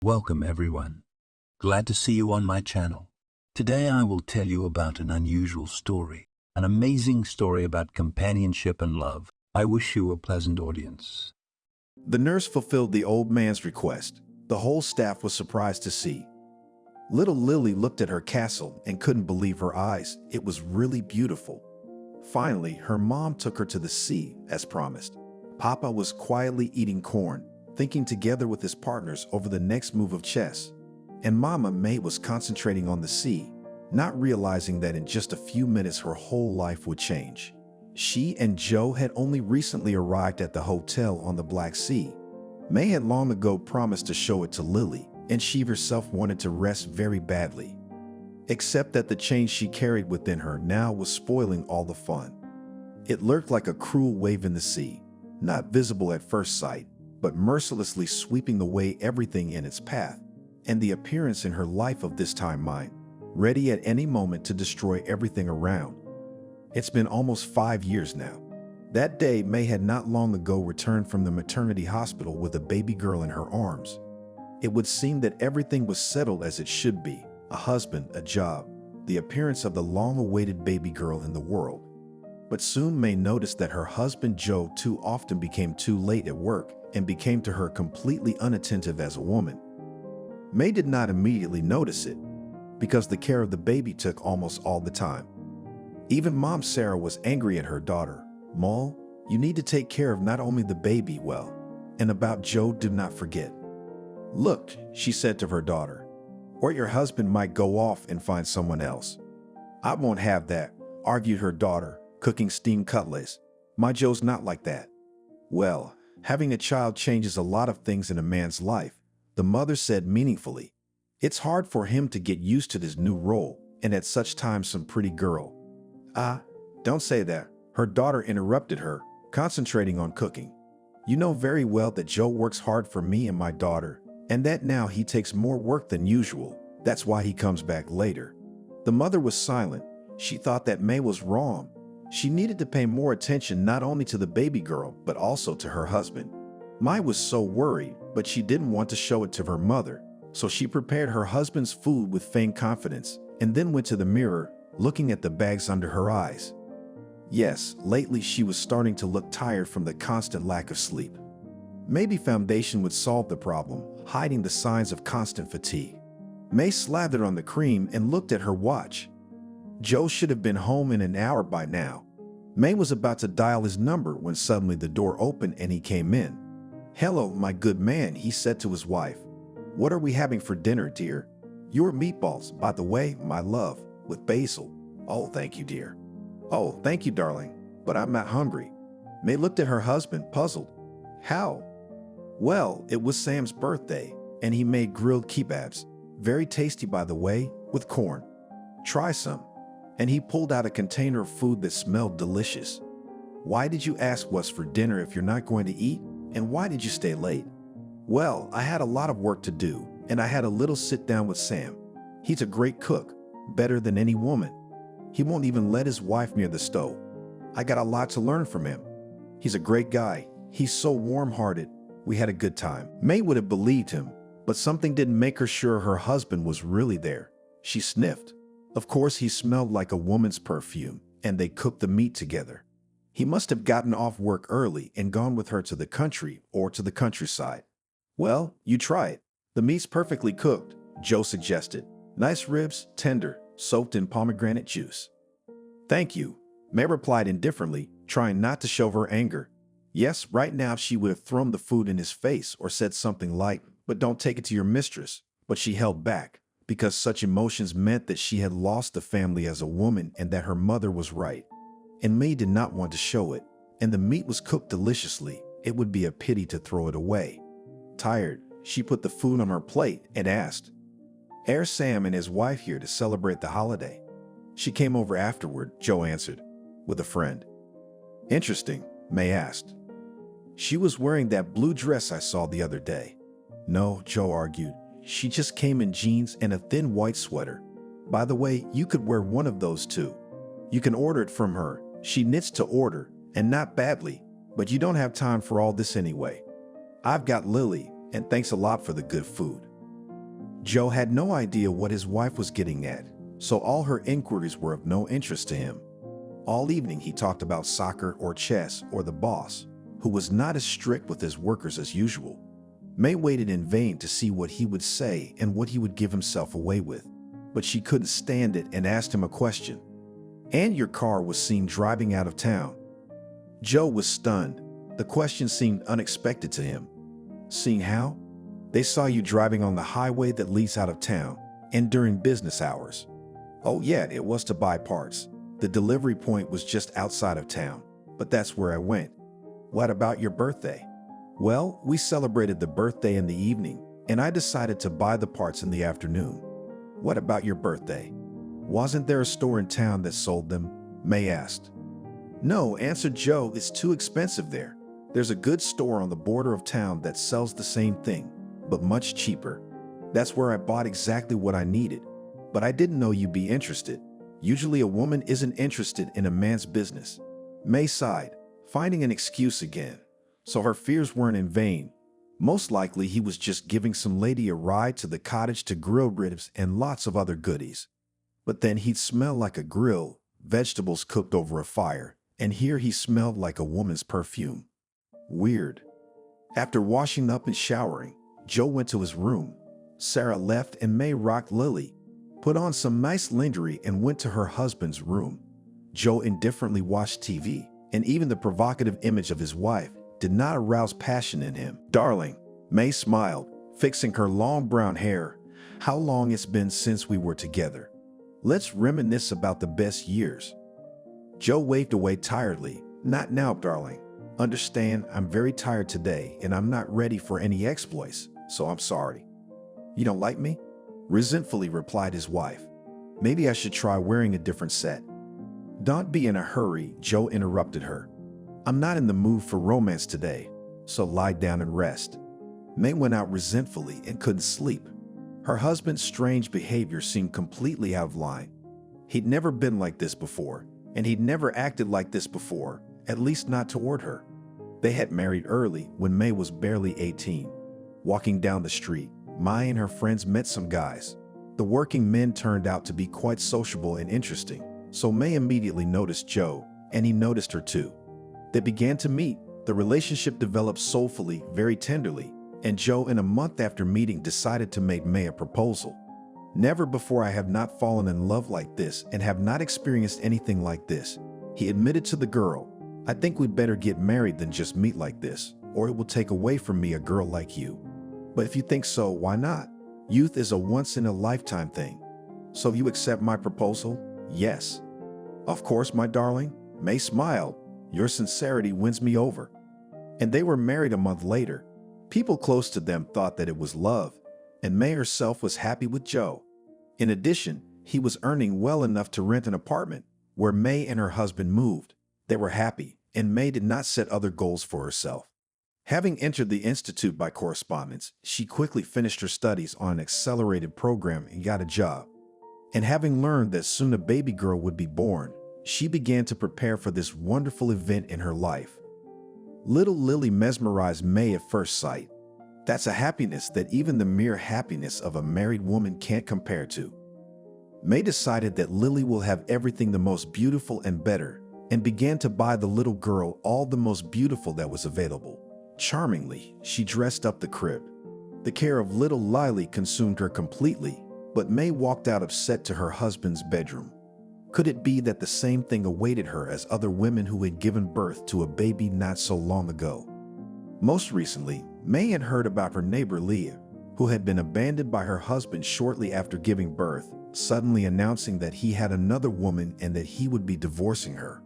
Welcome everyone. Glad to see you on my channel. Today I will tell you about an unusual story, an amazing story about companionship and love. I wish you a pleasant audience. The nurse fulfilled the old man's request. The whole staff was surprised to see. Little Lily looked at her castle and couldn't believe her eyes. It was really beautiful. Finally, her mom took her to the sea, as promised. Papa was quietly eating corn, thinking together with his partners over the next move of chess. And Mama May was concentrating on the sea, not realizing that in just a few minutes her whole life would change. She and Joe had only recently arrived at the hotel on the Black Sea. May had long ago promised to show it to Lily, and she herself wanted to rest very badly. Except that the change she carried within her now was spoiling all the fun. It lurked like a cruel wave in the sea, not visible at first sight, but mercilessly sweeping away everything in its path, and the appearance in her life of this time mine, ready at any moment to destroy everything around. It's been almost 5 years now. That day, May had not long ago returned from the maternity hospital with a baby girl in her arms. It would seem that everything was settled as it should be: a husband, a job, the appearance of the long-awaited baby girl in the world. But soon May noticed that her husband Joe too often became too late at work and became to her completely unattentive as a woman. May did not immediately notice it, because the care of the baby took almost all the time. Even Mom Sarah was angry at her daughter. "Moll, you need to take care of not only the baby well, and about Joe do not forget. Look," she said to her daughter, "or your husband might go off and find someone else." "I won't have that," argued her daughter, cooking steamed cutlets. "My Joe's not like that." "Well, having a child changes a lot of things in a man's life," the mother said meaningfully. "It's hard for him to get used to this new role, and at such times some pretty girl—" "Ah, don't say that," her daughter interrupted her, concentrating on cooking. "You know very well that Joe works hard for me and my daughter, and that now he takes more work than usual. That's why he comes back later." The mother was silent. She thought that May was wrong. She needed to pay more attention not only to the baby girl, but also to her husband. Mai was so worried, but she didn't want to show it to her mother, so she prepared her husband's food with feigned confidence and then went to the mirror, looking at the bags under her eyes. Yes, lately she was starting to look tired from the constant lack of sleep. Maybe foundation would solve the problem, hiding the signs of constant fatigue. May slathered on the cream and looked at her watch. Joe should have been home in an hour by now. May was about to dial his number when suddenly the door opened and he came in. "Hello, my good man," he said to his wife. "What are we having for dinner, dear?" "Your meatballs, by the way, my love, with basil." "Oh, thank you, dear." "Oh, thank you, darling, but I'm not hungry." May looked at her husband, puzzled. "How?" "Well, it was Sam's birthday, and he made grilled kebabs. Very tasty, by the way, with corn. Try some." And he pulled out a container of food that smelled delicious. "Why did you ask what's for dinner if you're not going to eat? And why did you stay late?" "Well, I had a lot of work to do, and I had a little sit down with Sam. He's a great cook, better than any woman. He won't even let his wife near the stove. I got a lot to learn from him. He's a great guy. He's so warm-hearted. We had a good time." May would have believed him, but something didn't make her sure her husband was really there. She sniffed. Of course, he smelled like a woman's perfume, and they cooked the meat together. He must have gotten off work early and gone with her to the country or to the countryside. "Well, you try it. The meat's perfectly cooked," Joe suggested. "Nice ribs, tender, soaked in pomegranate juice." "Thank you," May replied indifferently, trying not to show her anger. Yes, right now she would have thrown the food in his face or said something like, "But don't take it to your mistress." But she held back, because such emotions meant that she had lost the family as a woman and that her mother was right. And May did not want to show it, and the meat was cooked deliciously. It would be a pity to throw it away. Tired, she put the food on her plate and asked, "Are Sam and his wife here to celebrate the holiday?" "She came over afterward," Joe answered, "with a friend." "Interesting," May asked. "She was wearing that blue dress I saw the other day." "No," Joe argued. "She just came in jeans and a thin white sweater. By the way, you could wear one of those too. You can order it from her. She knits to order, and not badly, but you don't have time for all this anyway. I've got Lily, and thanks a lot for the good food." Joe had no idea what his wife was getting at, so all her inquiries were of no interest to him. All evening he talked about soccer or chess or the boss, who was not as strict with his workers as usual. May waited in vain to see what he would say and what he would give himself away with, but she couldn't stand it and asked him a question. "And your car was seen driving out of town." Joe was stunned. The question seemed unexpected to him. "Seeing how?" "They saw you driving on the highway that leads out of town, and during business hours." "Oh yeah, it was to buy parts. The delivery point was just outside of town, but that's where I went." "What about your birthday?" "Well, we celebrated the birthday in the evening, and I decided to buy the parts in the afternoon." "What about your birthday? Wasn't there a store in town that sold them?" May asked. "No," answered Joe, "it's too expensive there. There's a good store on the border of town that sells the same thing, but much cheaper. That's where I bought exactly what I needed. But I didn't know you'd be interested. Usually a woman isn't interested in a man's business." May sighed, finding an excuse again. So her fears weren't in vain. Most likely he was just giving some lady a ride to the cottage to grill ribs and lots of other goodies. But then he'd smell like a grill, vegetables cooked over a fire, and here he smelled like a woman's perfume. Weird. After washing up and showering, Joe went to his room. Sarah left and May rocked Lily, put on some nice lingerie, and went to her husband's room. Joe indifferently watched TV, and even the provocative image of his wife did not arouse passion in him. "Darling," May smiled, fixing her long brown hair, "how long it's been since we were together. Let's reminisce about the best years." Joe waved away tiredly. "Not now, darling. Understand, I'm very tired today and I'm not ready for any exploits, so I'm sorry." "You don't like me?" resentfully replied his wife. "Maybe I should try wearing a different set." "Don't be in a hurry," Joe interrupted her. "I'm not in the mood for romance today, so lie down and rest." May went out resentfully and couldn't sleep. Her husband's strange behavior seemed completely out of line. He'd never been like this before, and he'd never acted like this before, at least not toward her. They had married early when May was barely 18. Walking down the street, May and her friends met some guys. The working men turned out to be quite sociable and interesting, so May immediately noticed Joe, and he noticed her too. They began to meet. The relationship developed soulfully, very tenderly, and Joe, in a month after meeting, decided to make May a proposal. "Never before I have not fallen in love like this and have not experienced anything like this," he admitted to the girl. "I think we'd better get married than just meet like this, or it will take away from me a girl like you. But if you think so, why not? Youth is a once-in-a-lifetime thing. So you accept my proposal?" "Yes." "Of course, my darling." May smiled. "Your sincerity wins me over." And they were married a month later. People close to them thought that it was love, and May herself was happy with Joe. In addition, he was earning well enough to rent an apartment, where May and her husband moved. They were happy, and May did not set other goals for herself. Having entered the institute by correspondence, she quickly finished her studies on an accelerated program and got a job. And having learned that soon a baby girl would be born, she began to prepare for this wonderful event in her life. Little Lily mesmerized May at first sight. That's a happiness that even the mere happiness of a married woman can't compare to. May decided that Lily will have everything the most beautiful and better, and began to buy the little girl all the most beautiful that was available. Charmingly, she dressed up the crib. The care of little Lily consumed her completely, but May walked out upset to her husband's bedroom. Could it be that the same thing awaited her as other women who had given birth to a baby not so long ago? Most recently, May had heard about her neighbor Leah, who had been abandoned by her husband shortly after giving birth, suddenly announcing that he had another woman and that he would be divorcing her.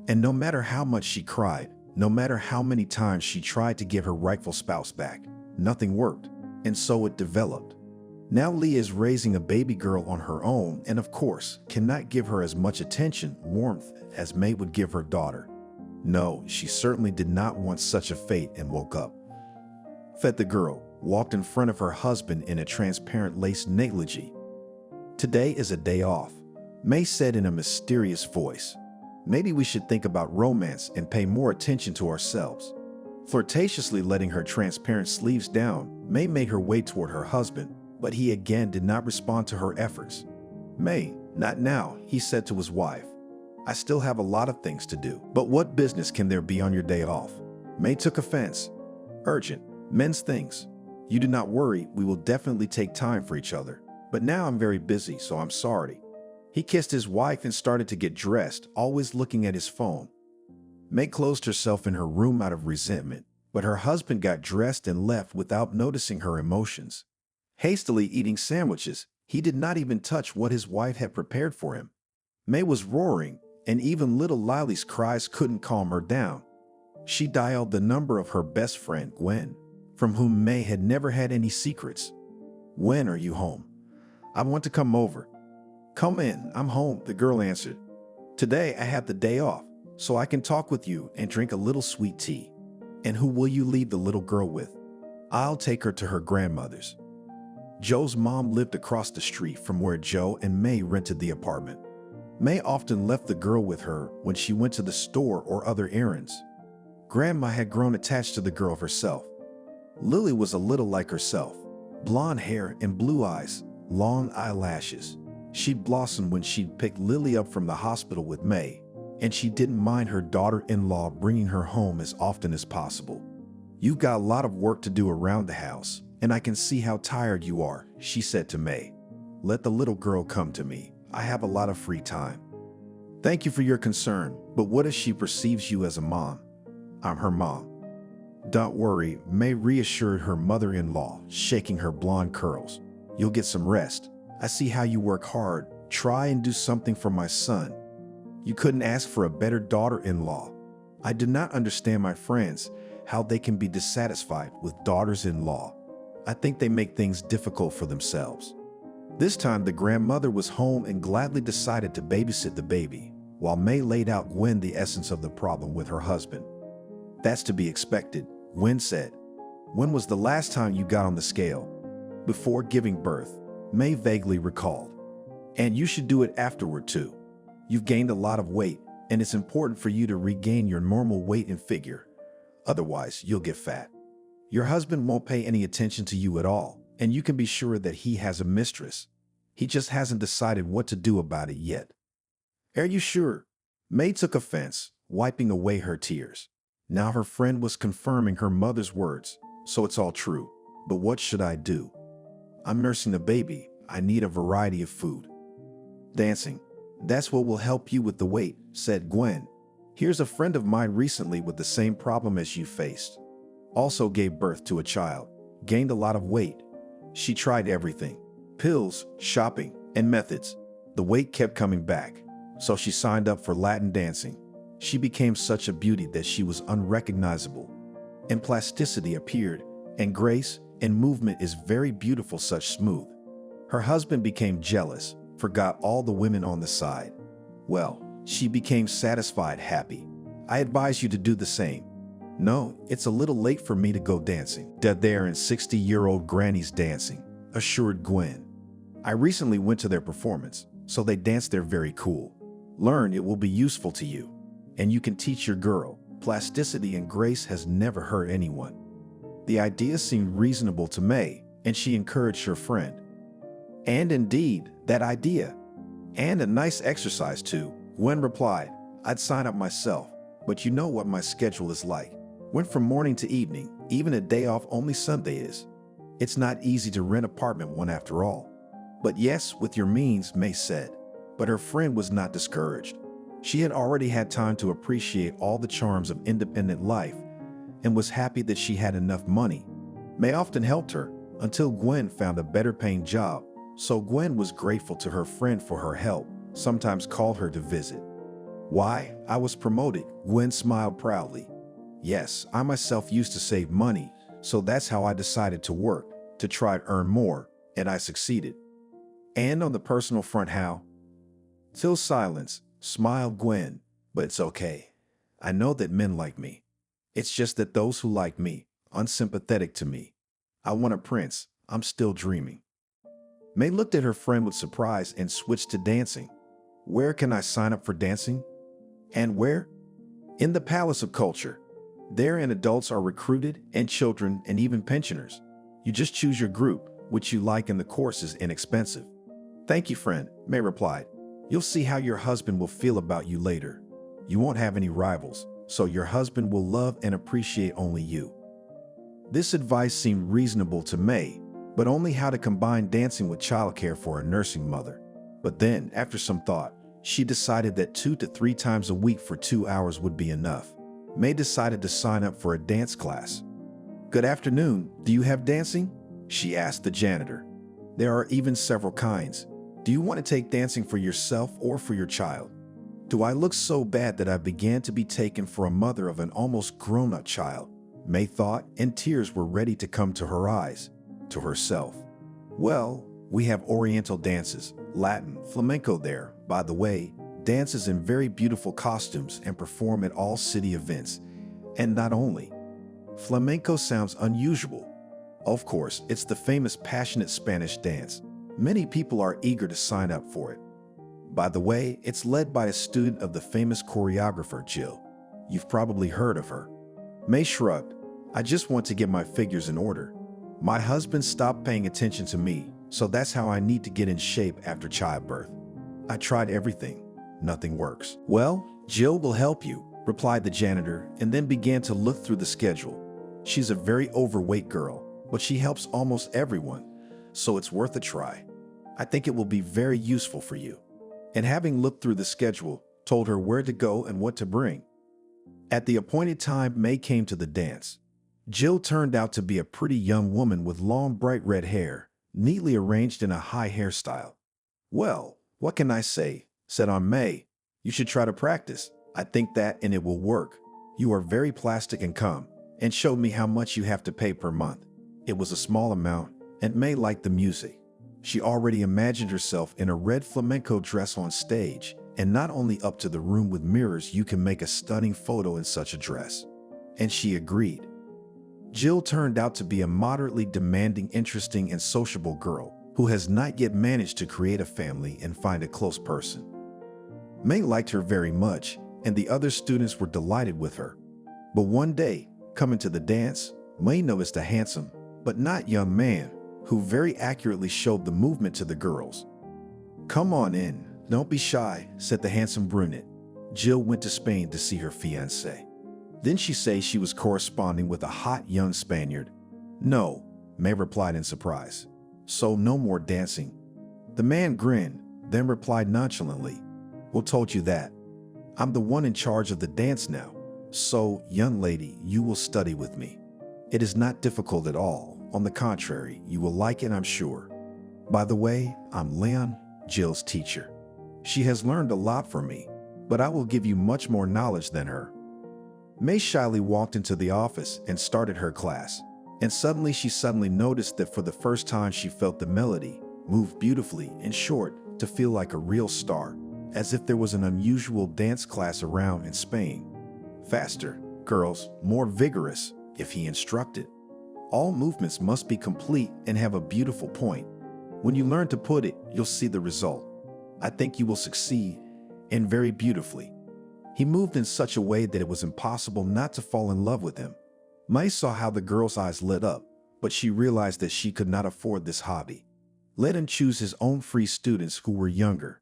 And no matter how much she cried, no matter how many times she tried to give her rightful spouse back, nothing worked, and so it developed. Now Leah is raising a baby girl on her own and, of course, cannot give her as much attention, warmth, as May would give her daughter. No, she certainly did not want such a fate and woke up. Fed the girl, walked in front of her husband in a transparent lace negligee. "Today is a day off," May said in a mysterious voice. "Maybe we should think about romance and pay more attention to ourselves." Flirtatiously letting her transparent sleeves down, May made her way toward her husband, but he again did not respond to her efforts. "May, not now," he said to his wife. "I still have a lot of things to do." "But what business can there be on your day off?" May took offense. "Urgent. Men's things. You do not worry, we will definitely take time for each other. But now I'm very busy, so I'm sorry." He kissed his wife and started to get dressed, always looking at his phone. May closed herself in her room out of resentment, but her husband got dressed and left without noticing her emotions. Hastily eating sandwiches, he did not even touch what his wife had prepared for him. May was roaring, and even little Lily's cries couldn't calm her down. She dialed the number of her best friend, Gwen, from whom May had never had any secrets. "When are you home? I want to come over." "Come in, I'm home," the girl answered. "Today I have the day off, so I can talk with you and drink a little sweet tea." "And who will you leave the little girl with?" "I'll take her to her grandmother's." Joe's mom lived across the street from where Joe and May rented the apartment. May often left the girl with her when she went to the store or other errands. Grandma had grown attached to the girl herself. Lily was a little like herself. Blonde hair and blue eyes, long eyelashes. She'd blossomed when she'd picked Lily up from the hospital with May, and she didn't mind her daughter-in-law bringing her home as often as possible. "You've got a lot of work to do around the house, and I can see how tired you are," she said to May. "Let the little girl come to me. I have a lot of free time." "Thank you for your concern, but what if she perceives you as a mom?" "I'm her mom." "Don't worry," May reassured her mother-in-law, shaking her blonde curls. "You'll get some rest. I see how you work hard. Try and do something for my son." You couldn't ask for a better daughter-in-law. I do not understand my friends, how they can be dissatisfied with daughters-in-law. I think they make things difficult for themselves. This time the grandmother was home and gladly decided to babysit the baby, while May laid out Gwen the essence of the problem with her husband. "That's to be expected," Gwen said. "When was the last time you got on the scale?" "Before giving birth," May vaguely recalled. "And you should do it afterward too. You've gained a lot of weight, and it's important for you to regain your normal weight and figure. Otherwise, you'll get fat. Your husband won't pay any attention to you at all, and you can be sure that he has a mistress. He just hasn't decided what to do about it yet." "Are you sure?" May took offense, wiping away her tears. Now her friend was confirming her mother's words, so it's all true. "But what should I do? I'm nursing a baby. I need a variety of food." "Dancing. That's what will help you with the weight," said Gwen. "Here's a friend of mine recently with the same problem as you faced. Also gave birth to a child, gained a lot of weight. She tried everything, pills, shopping, and methods. The weight kept coming back, so she signed up for Latin dancing. She became such a beauty that she was unrecognizable. And plasticity appeared, and grace and movement is very beautiful, such smooth. Her husband became jealous, forgot all the women on the side. Well, she became satisfied, happy. I advise you to do the same." "No, it's a little late for me to go dancing. Dead there and 60-year-old grannies dancing," assured Gwen. "I recently went to their performance, so they dance there very cool. Learn, it will be useful to you. And you can teach your girl. Plasticity and grace has never hurt anyone." The idea seemed reasonable to May, and she encouraged her friend. "And indeed, that idea. And a nice exercise too," Gwen replied. "I'd sign up myself, but you know what my schedule is like. Went from morning to evening, even a day off only Sunday is. It's not easy to rent apartment one after all." "But yes, with your means," May said. But her friend was not discouraged. She had already had time to appreciate all the charms of independent life and was happy that she had enough money. May often helped her until Gwen found a better paying job, so Gwen was grateful to her friend for her help, sometimes called her to visit. "Why, I was promoted," Gwen smiled proudly. "Yes, I myself used to save money, so that's how I decided to work, to try to earn more, and I succeeded." "And on the personal front, how?" Till silence, smiled Gwen. "But it's okay. I know that men like me. It's just that those who like me, unsympathetic to me. I want a prince. I'm still dreaming." May looked at her friend with surprise and switched to dancing. "Where can I sign up for dancing?" "And where?" "In the Palace of Culture. Therein adults are recruited, and children, and even pensioners. You just choose your group, which you like and the course is inexpensive. Thank you, friend, May replied. You'll see how your husband will feel about you later. You won't have any rivals, so your husband will love and appreciate only you. This advice seemed reasonable to May, but only how to combine dancing with childcare for a nursing mother. But then, after some thought, she decided that 2 to 3 times a week for 2 hours would be enough. May decided to sign up for a dance class. Good afternoon, do you have dancing? She asked the janitor. There are even several kinds. Do you want to take dancing for yourself or for your child? Do I look so bad that I began to be taken for a mother of an almost grown-up child? May thought, and tears were ready to come to her eyes, to herself. Well, we have Oriental dances, Latin, flamenco there, by the way, dances in very beautiful costumes and perform at all city events. And not only. Flamenco sounds unusual. Of course, it's the famous passionate Spanish dance. Many people are eager to sign up for it. By the way, it's led by a student of the famous choreographer Jill. You've probably heard of her. May shrugged. I just want to get my figures in order. My husband stopped paying attention to me, so that's how I need to get in shape after childbirth. I tried everything. Nothing works. Well, Jill will help you, replied the janitor, and then began to look through the schedule. She's a very overweight girl, but she helps almost everyone, so it's worth a try. I think it will be very useful for you. And having looked through the schedule, told her where to go and what to bring. At the appointed time, May came to the dance. Jill turned out to be a pretty young woman with long, bright red hair, neatly arranged in a high hairstyle. Well, what can I say? Said Aunt May. You should try to practice. I think that and it will work. You are very plastic and calm, and showed me how much you have to pay per month. It was a small amount, and May liked the music. She already imagined herself in a red flamenco dress on stage, and not only up to the room with mirrors, you can make a stunning photo in such a dress. And she agreed. Jill turned out to be a moderately demanding, interesting, and sociable girl who has not yet managed to create a family and find a close person. May liked her very much, and the other students were delighted with her. But one day, coming to the dance, May noticed a handsome, but not young man, who very accurately showed the movement to the girls. Come on in, don't be shy, said the handsome brunette. Jill went to Spain to see her fiancé. Didn't she say she was corresponding with a hot young Spaniard? No, May replied in surprise. So no more dancing. The man grinned, then replied nonchalantly, Who told you that? I'm the one in charge of the dance now. So, young lady, you will study with me. It is not difficult at all. On the contrary, you will like it, I'm sure. By the way, I'm Leon, Jill's teacher. She has learned a lot from me, but I will give you much more knowledge than her. May shyly walked into the office and started her class, and she suddenly noticed that for the first time she felt the melody move beautifully, in short, to feel like a real star, as if there was an unusual dance class around in Spain. Faster, girls, more vigorous, if he instructed. All movements must be complete and have a beautiful point. When you learn to put it, you'll see the result. I think you will succeed, and very beautifully. He moved in such a way that it was impossible not to fall in love with him. May saw how the girl's eyes lit up, but she realized that she could not afford this hobby. Let him choose his own free students who were younger.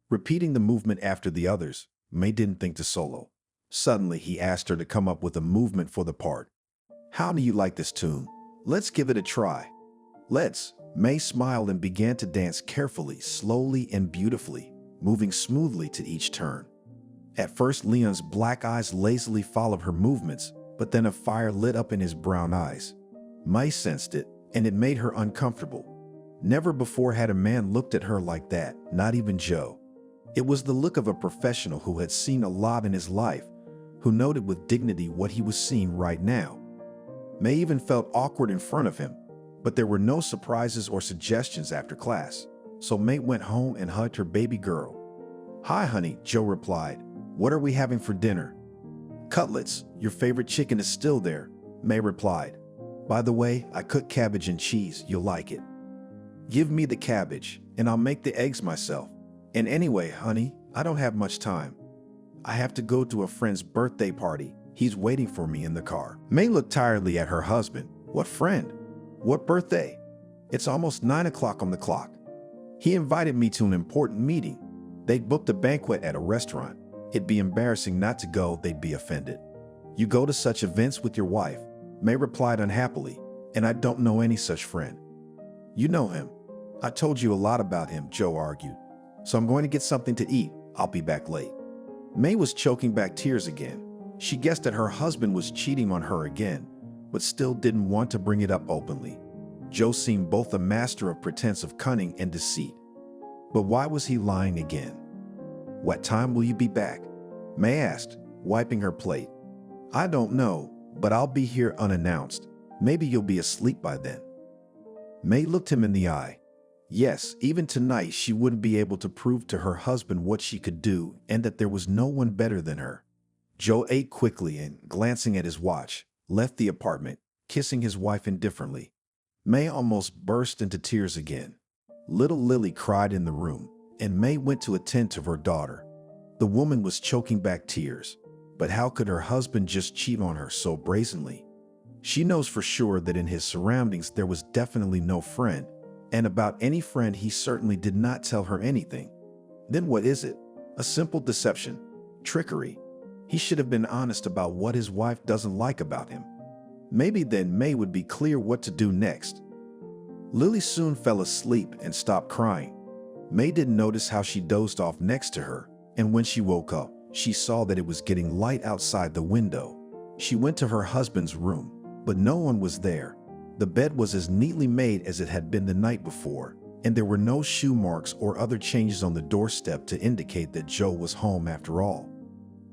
Repeating the movement after the others, May didn't think to solo. Suddenly, he asked her to come up with a movement for the part. How do you like this tune? Let's give it a try. Let's. May smiled and began to dance carefully, slowly, and beautifully, moving smoothly to each turn. At first, Leon's black eyes lazily followed her movements, but then a fire lit up in his brown eyes. May sensed it, and it made her uncomfortable. Never before had a man looked at her like that, not even Joe. It was the look of a professional who had seen a lot in his life, who noted with dignity what he was seeing right now. May even felt awkward in front of him, but there were no surprises or suggestions after class, so May went home and hugged her baby girl. Hi, honey, Joe replied. What are we having for dinner? Cutlets. Your favorite chicken is still there, May replied. By the way, I cooked cabbage and cheese. You'll like it. Give me the cabbage, and I'll make the eggs myself. And anyway, honey, I don't have much time. I have to go to a friend's birthday party. He's waiting for me in the car. May looked tiredly at her husband. What friend? What birthday? It's almost 9 o'clock on the clock. He invited me to an important meeting. They'd booked a banquet at a restaurant. It'd be embarrassing not to go, they'd be offended. You go to such events with your wife, May replied unhappily, and I don't know any such friend. You know him. I told you a lot about him, Joe argued. So I'm going to get something to eat. I'll be back late. May was choking back tears again. She guessed that her husband was cheating on her again, but still didn't want to bring it up openly. Joe seemed both a master of pretense of cunning and deceit. But why was he lying again? What time will you be back? May asked, wiping her plate. I don't know, but I'll be here unannounced. Maybe you'll be asleep by then. May looked him in the eye. Yes, even tonight she wouldn't be able to prove to her husband what she could do and that there was no one better than her. Joe ate quickly and, glancing at his watch, left the apartment, kissing his wife indifferently. May almost burst into tears again. Little Lily cried in the room, and May went to attend to her daughter. The woman was choking back tears. But how could her husband just cheat on her so brazenly? She knows for sure that in his surroundings there was definitely no friend, and about any friend he certainly did not tell her anything. Then what is it? A simple deception, trickery. He should have been honest about what his wife doesn't like about him. Maybe then May would be clear what to do next. Lily soon fell asleep and stopped crying. May didn't notice how she dozed off next to her, and when she woke up, she saw that it was getting light outside the window. She went to her husband's room, but no one was there. The bed was as neatly made as it had been the night before, and there were no shoe marks or other changes on the doorstep to indicate that Joe was home after all.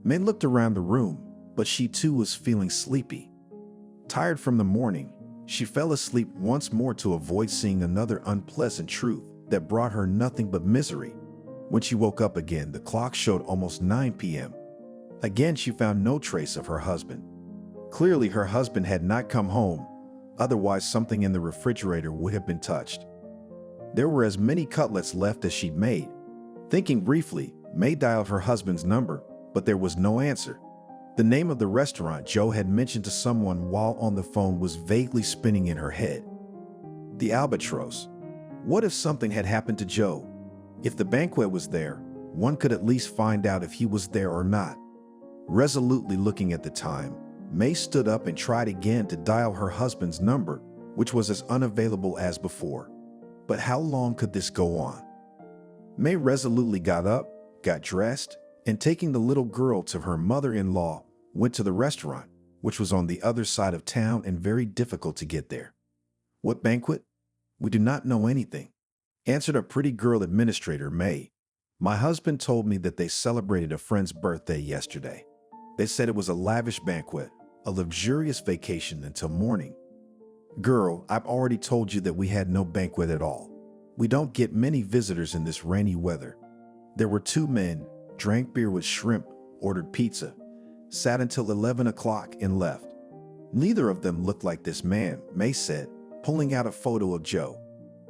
May looked around the room, but she too was feeling sleepy. Tired from the morning, she fell asleep once more to avoid seeing another unpleasant truth that brought her nothing but misery. When she woke up again, the clock showed almost 9 p.m. Again, she found no trace of her husband. Clearly, her husband had not come home, otherwise something in the refrigerator would have been touched. There were as many cutlets left as she'd made. Thinking briefly, May dialed her husband's number, but there was no answer. The name of the restaurant Joe had mentioned to someone while on the phone was vaguely spinning in her head. The Albatross. What if something had happened to Joe? If the banquet was there, one could at least find out if he was there or not. Resolutely looking at the time, May stood up and tried again to dial her husband's number, which was as unavailable as before. But how long could this go on? May resolutely got up, got dressed, and taking the little girl to her mother-in-law, went to the restaurant, which was on the other side of town and very difficult to get there. What banquet? We do not know anything, answered a pretty girl administrator, May. My husband told me that they celebrated a friend's birthday yesterday. They said it was a lavish banquet, a luxurious vacation until morning. Girl, I've already told you that we had no banquet at all. We don't get many visitors in this rainy weather. There were 2 men, drank beer with shrimp, ordered pizza, sat until 11 o'clock and left. Neither of them looked like this man, May said, pulling out a photo of Joe.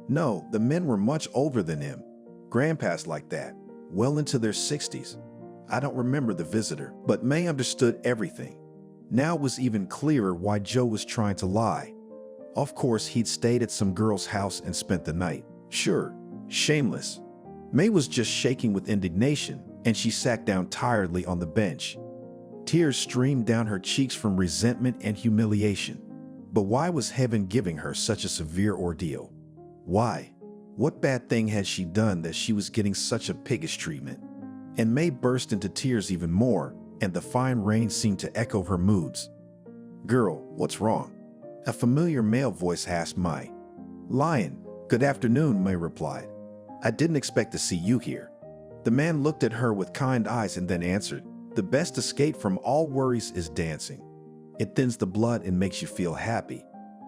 No, the men were much older than him, grandpas like that, well into their 60s. I don't remember the visitor, but May understood everything. Now it was even clearer why Joe was trying to lie. Of course, he'd stayed at some girl's house and spent the night. Sure, shameless. May was just shaking with indignation, and she sat down tiredly on the bench. Tears streamed down her cheeks from resentment and humiliation. But why was heaven giving her such a severe ordeal? Why? What bad thing had she done that she was getting such a piggish treatment? And May burst into tears even more, and the fine rain seemed to echo her moods. Girl, what's wrong? A familiar male voice asked May. Lion, good afternoon, May replied. I didn't expect to see you here. The man looked at her with kind eyes and then answered, the best escape from all worries is dancing. It thins the blood and makes you feel happy.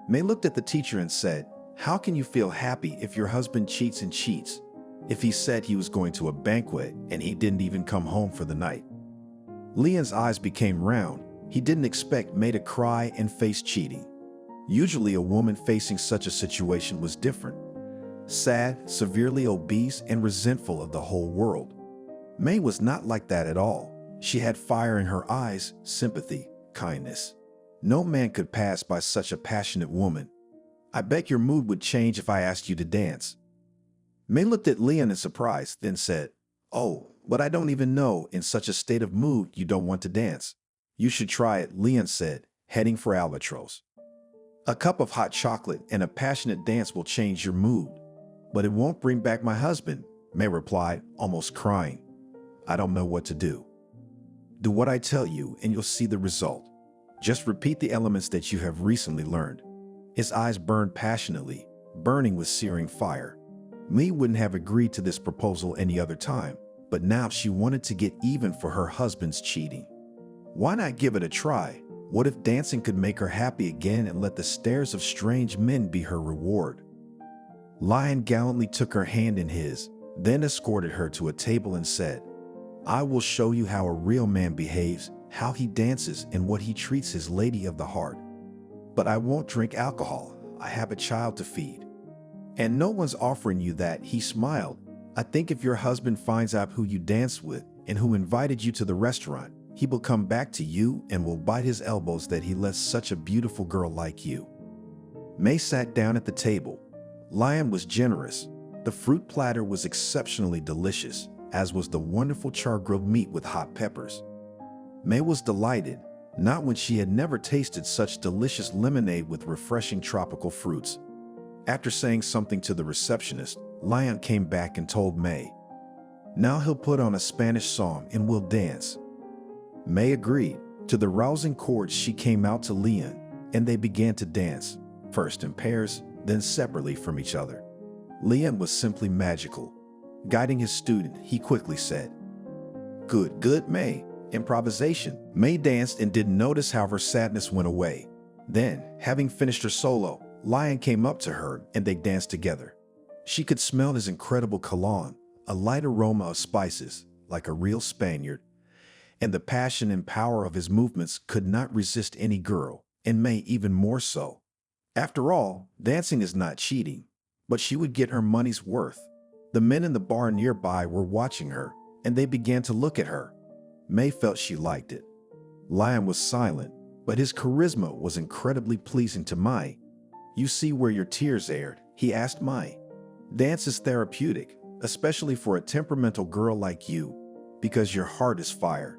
May looked at the teacher and said, how can you feel happy if your husband cheats and cheats? If he said he was going to a banquet and he didn't even come home for the night. Leon's eyes became round. He didn't expect May to cry and face cheating. Usually a woman facing such a situation was different. Sad, severely obese, and resentful of the whole world. May was not like that at all. She had fire in her eyes, sympathy, kindness. No man could pass by such a passionate woman. I bet your mood would change if I asked you to dance. May looked at Leon in surprise, then said, "Oh, but I don't even know, in such a state of mood you don't want to dance." "You should try it," Leon said, heading for Albatross. "A cup of hot chocolate and a passionate dance will change your mood." "But it won't bring back my husband," May replied, almost crying. "I don't know what to do." "Do what I tell you and you'll see the result. Just repeat the elements that you have recently learned." His eyes burned passionately, burning with searing fire. May wouldn't have agreed to this proposal any other time, but now she wanted to get even for her husband's cheating. Why not give it a try? What if dancing could make her happy again and let the stares of strange men be her reward? Lion gallantly took her hand in his, then escorted her to a table and said, "I will show you how a real man behaves, how he dances, and what he treats his lady of the heart. But I won't drink alcohol. I have a child to feed." "And no one's offering you that," he smiled. "I think if your husband finds out who you danced with and who invited you to the restaurant, he will come back to you and will bite his elbows that he lets such a beautiful girl like you." May sat down at the table. Lion was generous. The fruit platter was exceptionally delicious, as was the wonderful char-grilled meat with hot peppers. May was delighted, not when she had never tasted such delicious lemonade with refreshing tropical fruits. After saying something to the receptionist, Lion came back and told May, "Now he'll put on a Spanish song and we'll dance." May agreed. To the rousing chords she came out to Leon, and they began to dance, first in pairs, then separately from each other. Leon was simply magical. Guiding his student, he quickly said, "Good, good, May." Improvisation. May danced and didn't notice how her sadness went away. Then, having finished her solo, Lion came up to her and they danced together. She could smell his incredible cologne, a light aroma of spices, like a real Spaniard, and the passion and power of his movements could not resist any girl, and May even more so. After all, dancing is not cheating, but she would get her money's worth. The men in the bar nearby were watching her, and they began to look at her. May felt she liked it. Lion was silent, but his charisma was incredibly pleasing to Mai. "You see where your tears aired?" he asked Mai. "Dance is therapeutic, especially for a temperamental girl like you, because your heart is fire.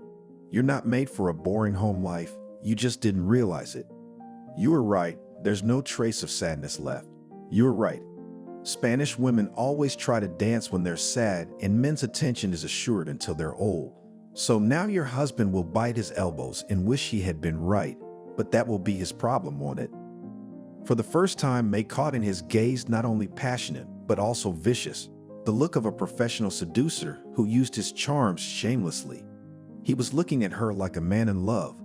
You're not made for a boring home life, you just didn't realize it." "You were right, there's no trace of sadness left." "You were right. Spanish women always try to dance when they're sad, and men's attention is assured until they're old. So now your husband will bite his elbows and wish he had been right, but that will be his problem, won't it?" For the first time, May caught in his gaze not only passionate, but also vicious, the look of a professional seducer who used his charms shamelessly. He was looking at her like a man in love,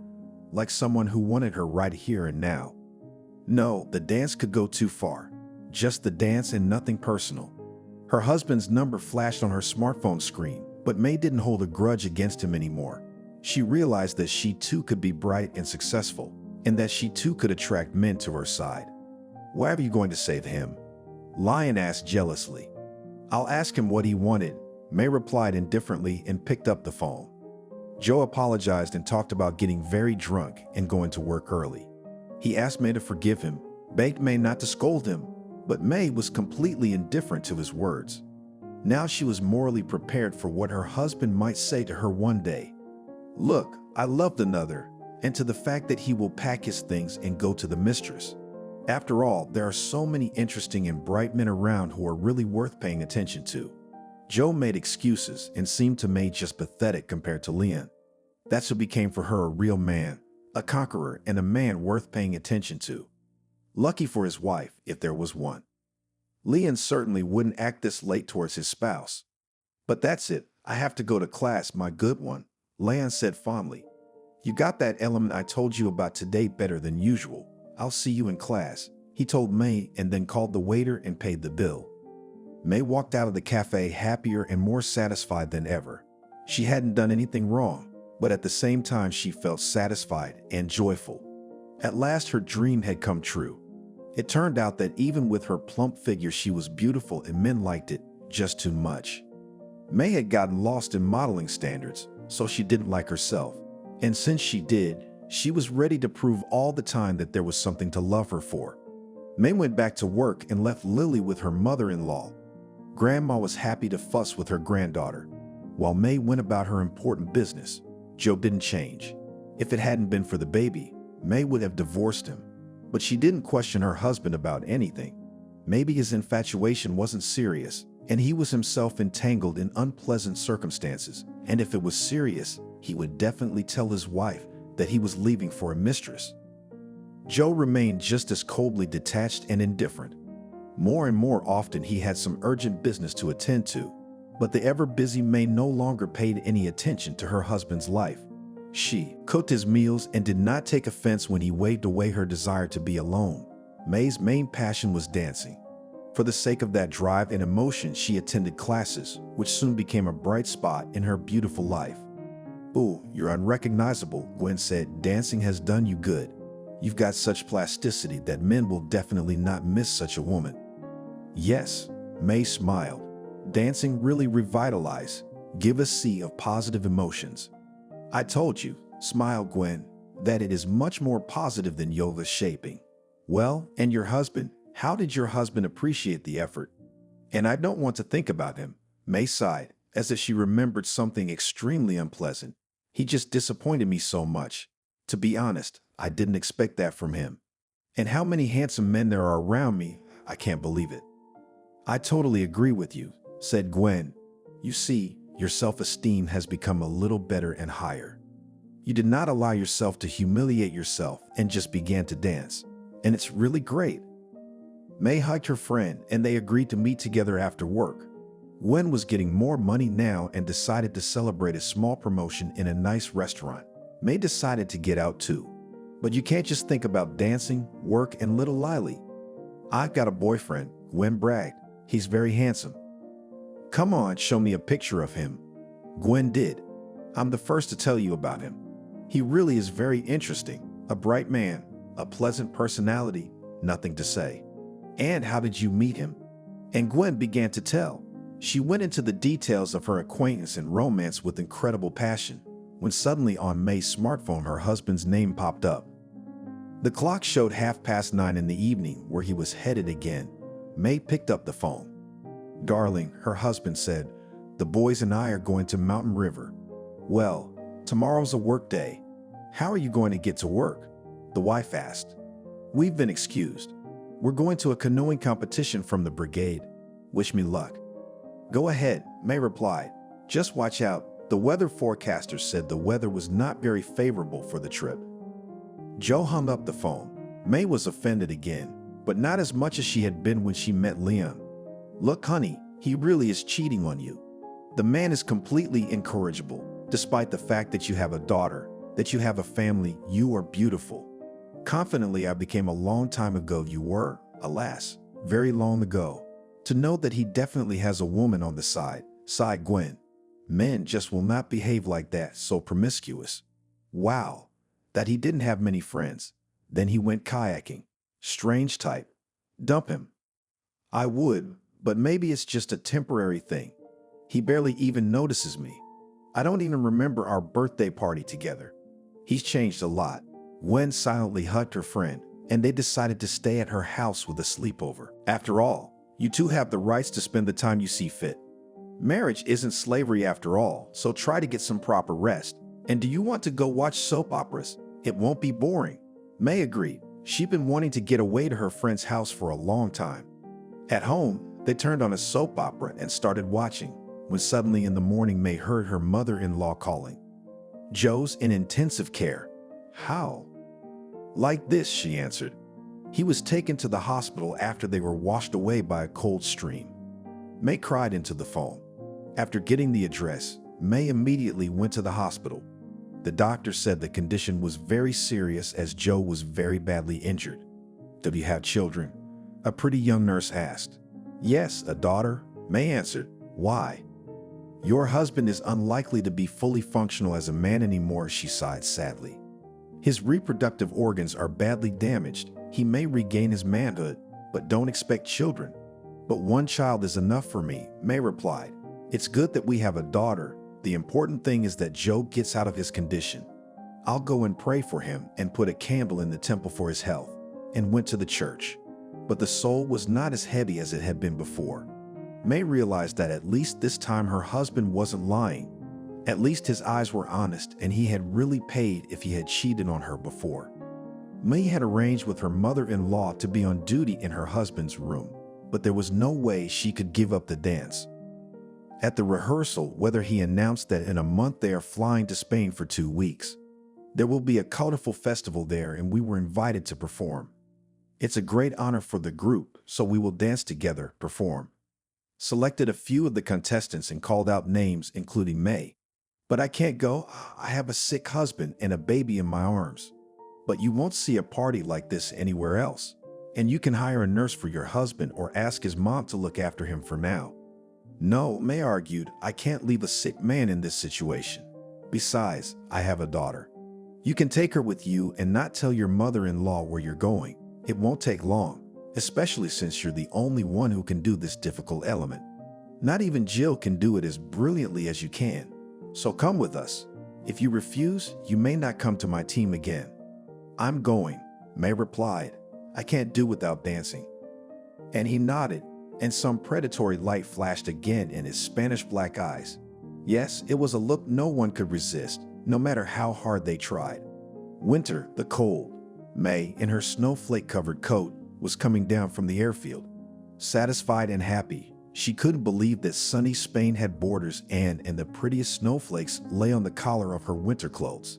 like someone who wanted her right here and now. No, the dance could go too far. Just the dance and nothing personal. Her husband's number flashed on her smartphone screen, but May didn't hold a grudge against him anymore. She realized that she too could be bright and successful, and that she too could attract men to her side. "Why are you going to save him?" Lion asked jealously. "I'll ask him what he wanted," May replied indifferently and picked up the phone. Joe apologized and talked about getting very drunk and going to work early. He asked May to forgive him, begged May not to scold him, but May was completely indifferent to his words. Now she was morally prepared for what her husband might say to her one day. "Look, I loved another," and to the fact that he will pack his things and go to the mistress. After all, there are so many interesting and bright men around who are really worth paying attention to. Joe made excuses and seemed to May just pathetic compared to Leon. That's who became for her a real man, a conqueror, and a man worth paying attention to. Lucky for his wife, if there was one. Leon certainly wouldn't act this late towards his spouse. "But that's it, I have to go to class, my good one," Leon said fondly. "You got that element I told you about today better than usual. I'll see you in class," he told May, and then called the waiter and paid the bill. May walked out of the cafe happier and more satisfied than ever. She hadn't done anything wrong, but at the same time she felt satisfied and joyful. At last her dream had come true. It turned out that even with her plump figure she was beautiful and men liked it just too much. May had gotten lost in modeling standards, so she didn't like herself. And since she did, she was ready to prove all the time that there was something to love her for. May went back to work and left Lily with her mother-in-law. Grandma was happy to fuss with her granddaughter. While May went about her important business, Joe didn't change. If it hadn't been for the baby, May would have divorced him. But she didn't question her husband about anything. Maybe his infatuation wasn't serious, and he was himself entangled in unpleasant circumstances. And if it was serious, he would definitely tell his wife that he was leaving for a mistress. Joe remained just as coldly detached and indifferent. More and more often he had some urgent business to attend to, but the ever-busy May no longer paid any attention to her husband's life. She cooked his meals and did not take offense when he waved away her desire to be alone. May's main passion was dancing. For the sake of that drive and emotion, she attended classes, which soon became a bright spot in her beautiful life. "Ooh, you're unrecognizable," Gwen said. "Dancing has done you good. You've got such plasticity that men will definitely not miss such a woman." "Yes," May smiled. "Dancing really revitalizes, give a sea of positive emotions." "I told you," smiled Gwen, "that it is much more positive than yoga shaping." "Well, and your husband? How did your husband appreciate the effort?" "And I don't want to think about him," May sighed, as if she remembered something extremely unpleasant. "He just disappointed me so much. To be honest, I didn't expect that from him. And how many handsome men there are around me, I can't believe it." "I totally agree with you," said Gwen. "You see, your self-esteem has become a little better and higher. You did not allow yourself to humiliate yourself and just began to dance. And it's really great." May hugged her friend and they agreed to meet together after work. Gwen was getting more money now and decided to celebrate a small promotion in a nice restaurant. May decided to get out too. "But you can't just think about dancing, work, and little Lily." "I've got a boyfriend," Gwen bragged. "He's very handsome." "Come on, show me a picture of him." Gwen did. "I'm the first to tell you about him. He really is very interesting. A bright man, a pleasant personality, nothing to say." "And how did you meet him?" And Gwen began to tell. She went into the details of her acquaintance and romance with incredible passion, when suddenly on May's smartphone her husband's name popped up. The clock showed 9:30 in the evening, where he was headed again. May picked up the phone. "Darling," her husband said, "the boys and I are going to Mountain River." "Well, tomorrow's a work day. How are you going to get to work?" the wife asked. "We've been excused. We're going to a canoeing competition from the brigade. Wish me luck." "Go ahead," May replied. "Just watch out. The weather forecaster said the weather was not very favorable for the trip." Joe hung up the phone. May was offended again, but not as much as she had been when she met Leon. "Look, honey, he really is cheating on you. The man is completely incorrigible, despite the fact that you have a daughter, that you have a family. You are beautiful. Confidently, I became a long time ago you were, alas, very long ago. To know that he definitely has a woman on the side," sighed Gwen. "Men just will not behave like that, so promiscuous. Wow, that he didn't have many friends. Then he went kayaking. Strange type. Dump him." "I would, but maybe it's just a temporary thing. He barely even notices me. I don't even remember our birthday party together. He's changed a lot." Gwen silently hugged her friend, and they decided to stay at her house with a sleepover. "After all, you two have the rights to spend the time you see fit. Marriage isn't slavery after all, so try to get some proper rest. And do you want to go watch soap operas? It won't be boring." May agreed. She'd been wanting to get away to her friend's house for a long time. At home, they turned on a soap opera and started watching, when suddenly in the morning May heard her mother-in-law calling. "Joe's in intensive care." "How?" "Like this," she answered. "He was taken to the hospital after they were washed away by a cold stream." May cried into the phone. After getting the address, May immediately went to the hospital. The doctor said the condition was very serious as Joe was very badly injured. "Do you have children?" a pretty young nurse asked. "Yes, a daughter," May answered. "Why?" "Your husband is unlikely to be fully functional as a man anymore," she sighed sadly. "His reproductive organs are badly damaged. He may regain his manhood, but don't expect children." "But one child is enough for me," May replied. "It's good that we have a daughter. The important thing is that Joe gets out of his condition. I'll go and pray for him and put a candle in the temple for his health," and went to the church. but the soul was not as heavy as it had been before. May realized that at least this time her husband wasn't lying. At least his eyes were honest and he had really paid if he had cheated on her before. May had arranged with her mother-in-law to be on duty in her husband's room, but there was no way she could give up the dance. At the rehearsal, whether he announced that in a month they are flying to Spain for 2 weeks. There will be a colorful festival there and we were invited to perform. It's a great honor for the group, so we will dance together, perform. Selected a few of the contestants and called out names including May. But I can't go, I have a sick husband and a baby in my arms. But you won't see a party like this anywhere else. And you can hire a nurse for your husband or ask his mom to look after him for now. No, May argued, I can't leave a sick man in this situation. Besides, I have a daughter. You can take her with you and not tell your mother-in-law where you're going. It won't take long, especially since you're the only one who can do this difficult element. Not even Jill can do it as brilliantly as you can. So come with us. If you refuse, you may not come to my team again. I'm going, May replied. I can't do without dancing. And he nodded, and some predatory light flashed again in his Spanish black eyes. Yes, it was a look no one could resist, no matter how hard they tried. Winter, the cold. May, in her snowflake-covered coat, was coming down from the airfield. Satisfied and happy, she couldn't believe that sunny Spain had borders and the prettiest snowflakes lay on the collar of her winter clothes.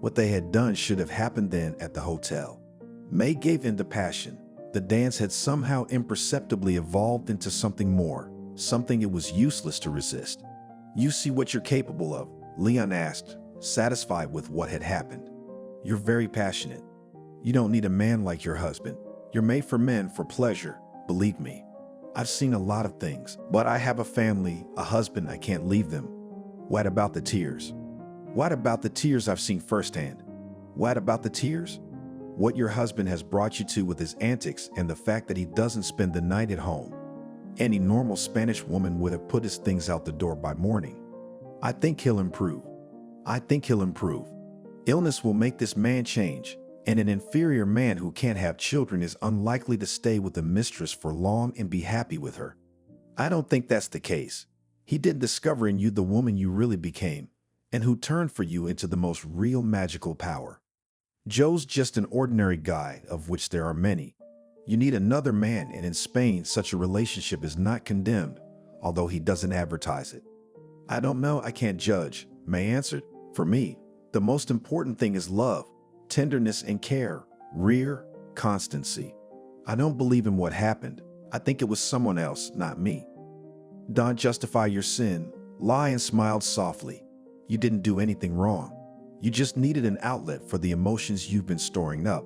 What they had done should have happened then at the hotel. May gave in to passion. The dance had somehow imperceptibly evolved into something more, something it was useless to resist. You see what you're capable of, Leon asked, satisfied with what had happened. You're very passionate. You don't need a man like your husband. You're made for men for pleasure, believe me. I've seen a lot of things, but I have a family, a husband, I can't leave them. What about the tears? What about the tears I've seen firsthand? What about the tears? What your husband has brought you to with his antics and the fact that he doesn't spend the night at home. Any normal Spanish woman would have put his things out the door by morning. I think he'll improve. I think he'll improve. Illness will make this man change, and an inferior man who can't have children is unlikely to stay with a mistress for long and be happy with her. I don't think that's the case. He didn't discover in you the woman you really became, and who turned for you into the most real magical power. Joe's just an ordinary guy, of which there are many. You need another man, and in Spain, such a relationship is not condemned, although he doesn't advertise it. I don't know, I can't judge, May answered. For me, the most important thing is love, tenderness and care, constancy. I don't believe in what happened. I think it was someone else, not me. Don't justify your sin, lie and smiled softly. You didn't do anything wrong. You just needed an outlet for the emotions you've been storing up.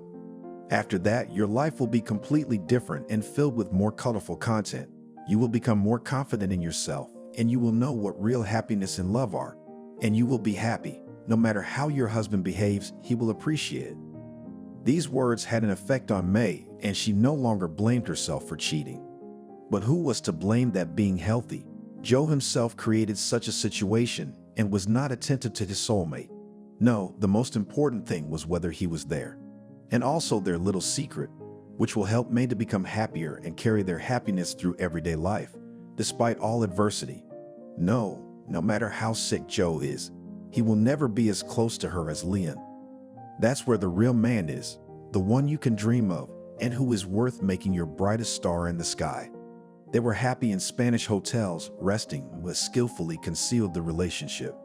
After that, your life will be completely different and filled with more colorful content. You will become more confident in yourself, and you will know what real happiness and love are. And you will be happy. No matter how your husband behaves, he will appreciate it. These words had an effect on May, and she no longer blamed herself for cheating. But who was to blame that being healthy? Joe himself created such a situation and was not attentive to his soulmate. No, the most important thing was whether he was there. And also their little secret, which will help May to become happier and carry their happiness through everyday life, despite all adversity. No matter how sick Joe is, he will never be as close to her as Leon. That's where the real man is, the one you can dream of, and who is worth making your brightest star in the sky. They were happy in Spanish hotels, resting, but skillfully concealed the relationship.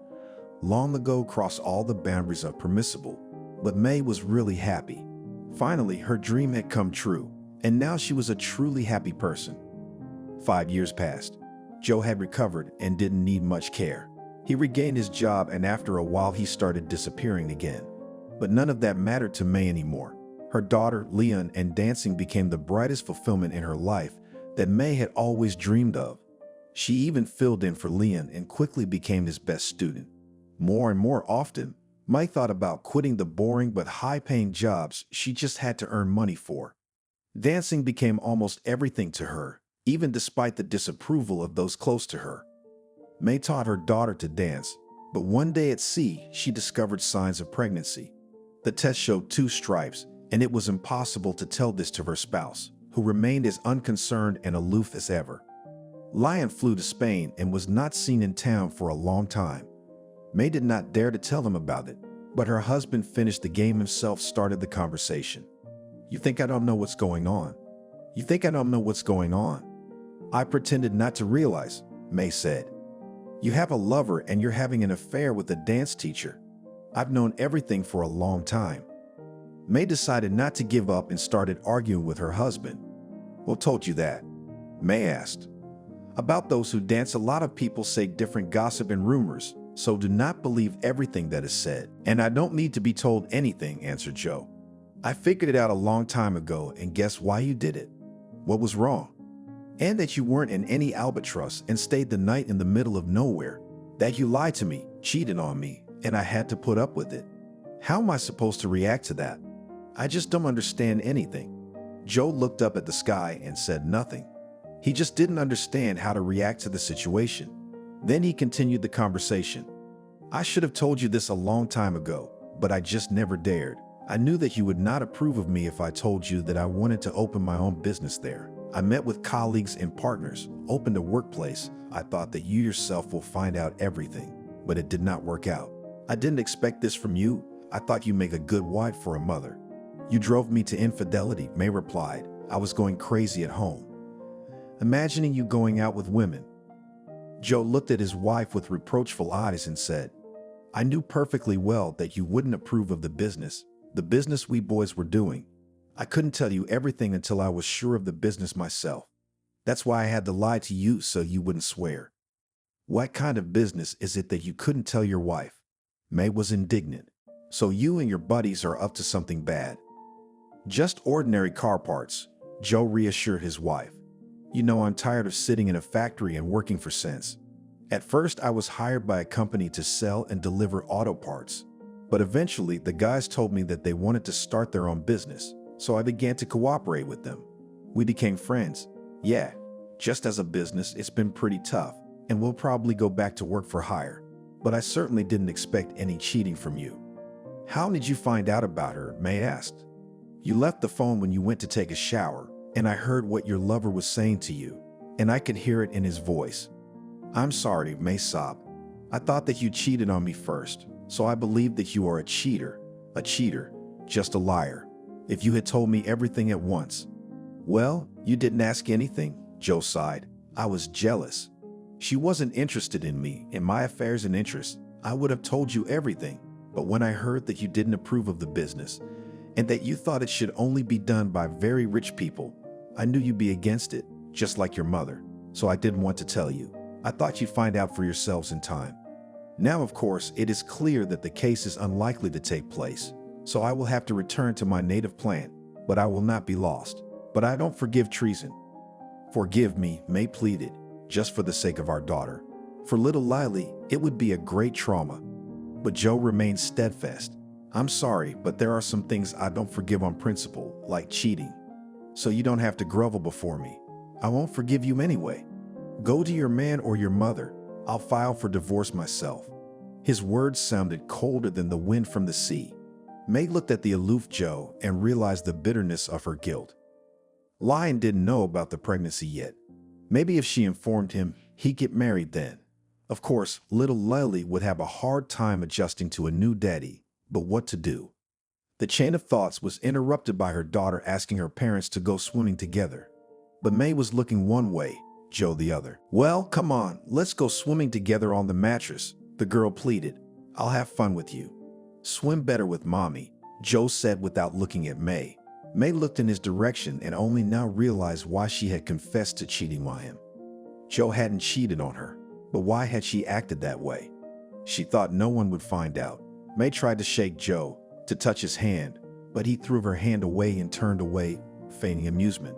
Long ago crossed all the boundaries of permissible, but May was really happy. Finally, her dream had come true, and now she was a truly happy person. 5 years passed. Joe had recovered and didn't need much care. He regained his job, and after a while he started disappearing again. But none of that mattered to May anymore. Her daughter, Leon, and dancing became the brightest fulfillment in her life that May had always dreamed of. She even filled in for Leon and quickly became his best student. More and more often, May thought about quitting the boring but high-paying jobs she just had to earn money for. Dancing became almost everything to her, even despite the disapproval of those close to her. May taught her daughter to dance, but one day at sea, she discovered signs of pregnancy. The test showed 2 stripes, and it was impossible to tell this to her spouse, who remained as unconcerned and aloof as ever. Lion flew to Spain and was not seen in town for a long time. May did not dare to tell him about it, but her husband finished the game himself, started the conversation. "You think I don't know what's going on? You think I don't know what's going on?" "I pretended not to realize," May said. "You have a lover and you're having an affair with a dance teacher. I've known everything for a long time." May decided not to give up and started arguing with her husband. "Who told you that?" May asked. "About those who dance, a lot of people say different gossip and rumors, so do not believe everything that is said." "And I don't need to be told anything," answered Joe. "I figured it out a long time ago, and guess why you did it? What was wrong? And that you weren't in any albatross and stayed the night in the middle of nowhere. That you lied to me, cheated on me, and I had to put up with it. How am I supposed to react to that? I just don't understand anything." Joe looked up at the sky and said nothing. He just didn't understand how to react to the situation. Then he continued the conversation. "I should have told you this a long time ago, but I just never dared. I knew that you would not approve of me if I told you that I wanted to open my own business there. I met with colleagues and partners, opened a workplace. I thought that you yourself will find out everything, but it did not work out. I didn't expect this from you. I thought you make a good wife for a mother." "You drove me to infidelity," May replied. "I was going crazy at home, imagining you going out with women." Joe looked at his wife with reproachful eyes and said, "I knew perfectly well that you wouldn't approve of the business we boys were doing. I couldn't tell you everything until I was sure of the business myself. That's why I had to lie to you so you wouldn't swear." "What kind of business is it that you couldn't tell your wife?" May was indignant. "So you and your buddies are up to something bad." "Just ordinary car parts," Joe reassured his wife. "You know, I'm tired of sitting in a factory and working for cents. At first, I was hired by a company to sell and deliver auto parts. But eventually, the guys told me that they wanted to start their own business, so I began to cooperate with them. We became friends. Yeah, just as a business, it's been pretty tough, and we'll probably go back to work for hire. But I certainly didn't expect any cheating from you." "How did you find out about her?" May asked. "You left the phone when you went to take a shower, and I heard what your lover was saying to you, and I could hear it in his voice." "I'm sorry," May sobbed. "I thought that you cheated on me first, so I believed that you are a cheater, just a liar. If you had told me everything at once." "Well, you didn't ask anything," Joe sighed. "I was jealous. She wasn't interested in me, in my affairs and interests. I would have told you everything. But when I heard that you didn't approve of the business, and that you thought it should only be done by very rich people, I knew you'd be against it, just like your mother. So I didn't want to tell you. I thought you'd find out for yourselves in time. Now, of course, it is clear that the case is unlikely to take place, so I will have to return to my native plant, but I will not be lost. But I don't forgive treason." "Forgive me," May pleaded, "just for the sake of our daughter. For little Lily, it would be a great trauma." But Joe remained steadfast. "I'm sorry, but there are some things I don't forgive on principle, like cheating. So you don't have to grovel before me. I won't forgive you anyway. Go to your man or your mother. I'll file for divorce myself." His words sounded colder than the wind from the sea. May looked at the aloof Joe and realized the bitterness of her guilt. Lion didn't know about the pregnancy yet. Maybe if she informed him, he'd get married then. Of course, little Lily would have a hard time adjusting to a new daddy, but what to do? The chain of thoughts was interrupted by her daughter asking her parents to go swimming together. But May was looking one way, Joe the other. "Well, come on, let's go swimming together on the mattress," the girl pleaded. "I'll have fun with you." "Swim better with mommy," Joe said without looking at May. May looked in his direction and only now realized why she had confessed to cheating on him. Joe hadn't cheated on her, but why had she acted that way? She thought no one would find out. May tried to shake Joe, to touch his hand, but he threw her hand away and turned away, feigning amusement.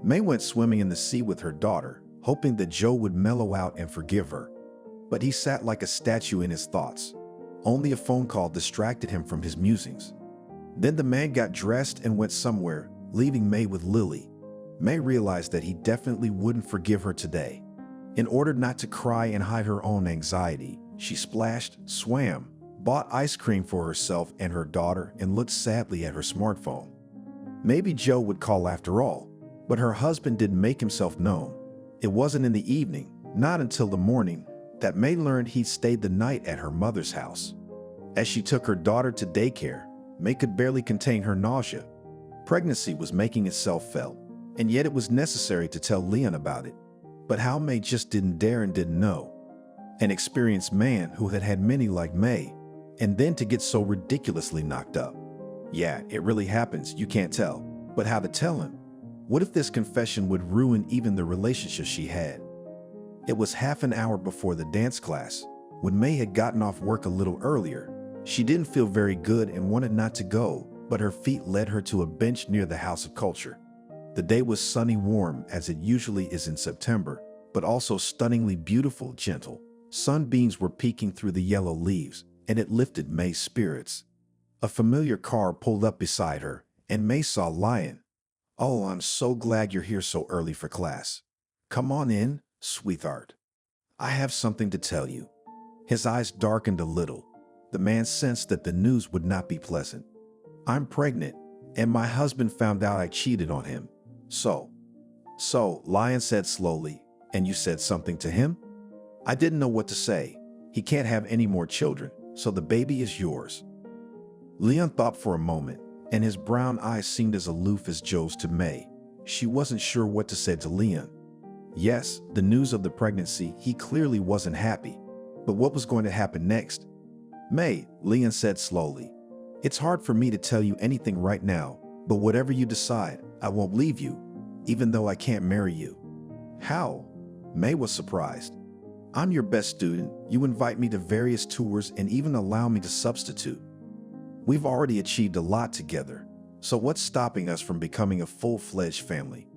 May went swimming in the sea with her daughter, hoping that Joe would mellow out and forgive her. But he sat like a statue in his thoughts. Only a phone call distracted him from his musings. Then the man got dressed and went somewhere, leaving May with Lily. May realized that he definitely wouldn't forgive her today. In order not to cry and hide her own anxiety, she splashed, swam, bought ice cream for herself and her daughter, and looked sadly at her smartphone. Maybe Joe would call after all, But her husband didn't make himself known. It wasn't in the evening, not until the morning, that May learned he'd stayed the night at her mother's house. As she took her daughter to daycare, May could barely contain her nausea. Pregnancy was making itself felt, and yet it was necessary to tell Leon about it. But how May just didn't dare and didn't know. An experienced man who had had many like May, and then to get so ridiculously knocked up. Yeah, it really happens, you can't tell. But how to tell him? What if this confession would ruin even the relationship she had? It was half an hour before the dance class. When May had gotten off work a little earlier, she didn't feel very good and wanted not to go, but her feet led her to a bench near the House of Culture. The day was sunny warm, as it usually is in September, but also stunningly beautiful, gentle. Sunbeams were peeking through the yellow leaves, and it lifted May's spirits. A familiar car pulled up beside her, and May saw Lion. "Oh, I'm so glad you're here so early for class. Come on in, sweetheart. I have something to tell you." His eyes darkened a little. The man sensed that the news would not be pleasant. "I'm pregnant, and my husband found out I cheated on him. So, Lion said slowly, "And you said something to him?" "I didn't know what to say. He can't have any more children, so the baby is yours." Leon thought for a moment, and his brown eyes seemed as aloof as Joe's to May. She wasn't sure what to say to Leon. Yes, the news of the pregnancy, he clearly wasn't happy. But what was going to happen next? "May," Leon said slowly, "it's hard for me to tell you anything right now, but whatever you decide, I won't leave you, even though I can't marry you." "How?" May was surprised. "I'm your best student. You invite me to various tours and even allow me to substitute. We've already achieved a lot together, so what's stopping us from becoming a full-fledged family?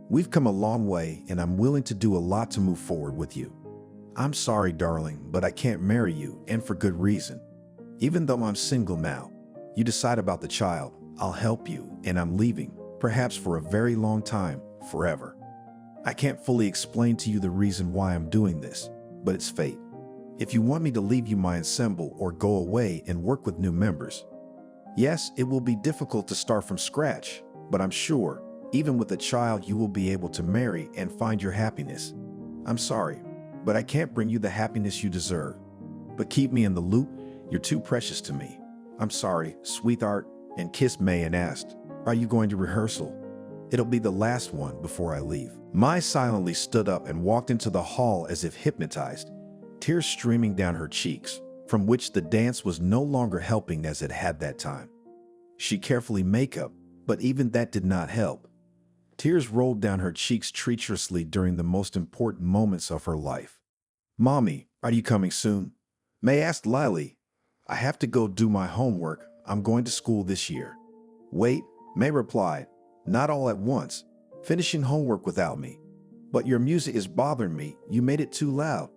We've come a long way, and I'm willing to do a lot to move forward with you. I'm sorry, darling, but I can't marry you, and for good reason. Even though I'm single now, you decide about the child, I'll help you, and I'm leaving, perhaps for a very long time, forever. I can't fully explain to you the reason why I'm doing this, but it's fate. If you want me to leave you my ensemble or go away and work with new members, yes, it will be difficult to start from scratch, but I'm sure, even with a child, you will be able to marry and find your happiness. I'm sorry, but I can't bring you the happiness you deserve. But keep me in the loop, you're too precious to me. I'm sorry, sweetheart," and kissed May and asked, "Are you going to rehearsal?" "It'll be the last one before I leave." Mai silently stood up and walked into the hall as if hypnotized, tears streaming down her cheeks, from which the dance was no longer helping as it had that time. She carefully made up, but even that did not help. Tears rolled down her cheeks treacherously during the most important moments of her life. "Mommy, are you coming soon?" May asked Lily. "I have to go do my homework. I'm going to school this year." "Wait," May replied, "not all at once. Finishing homework without me." "But your music is bothering me. You made it too loud."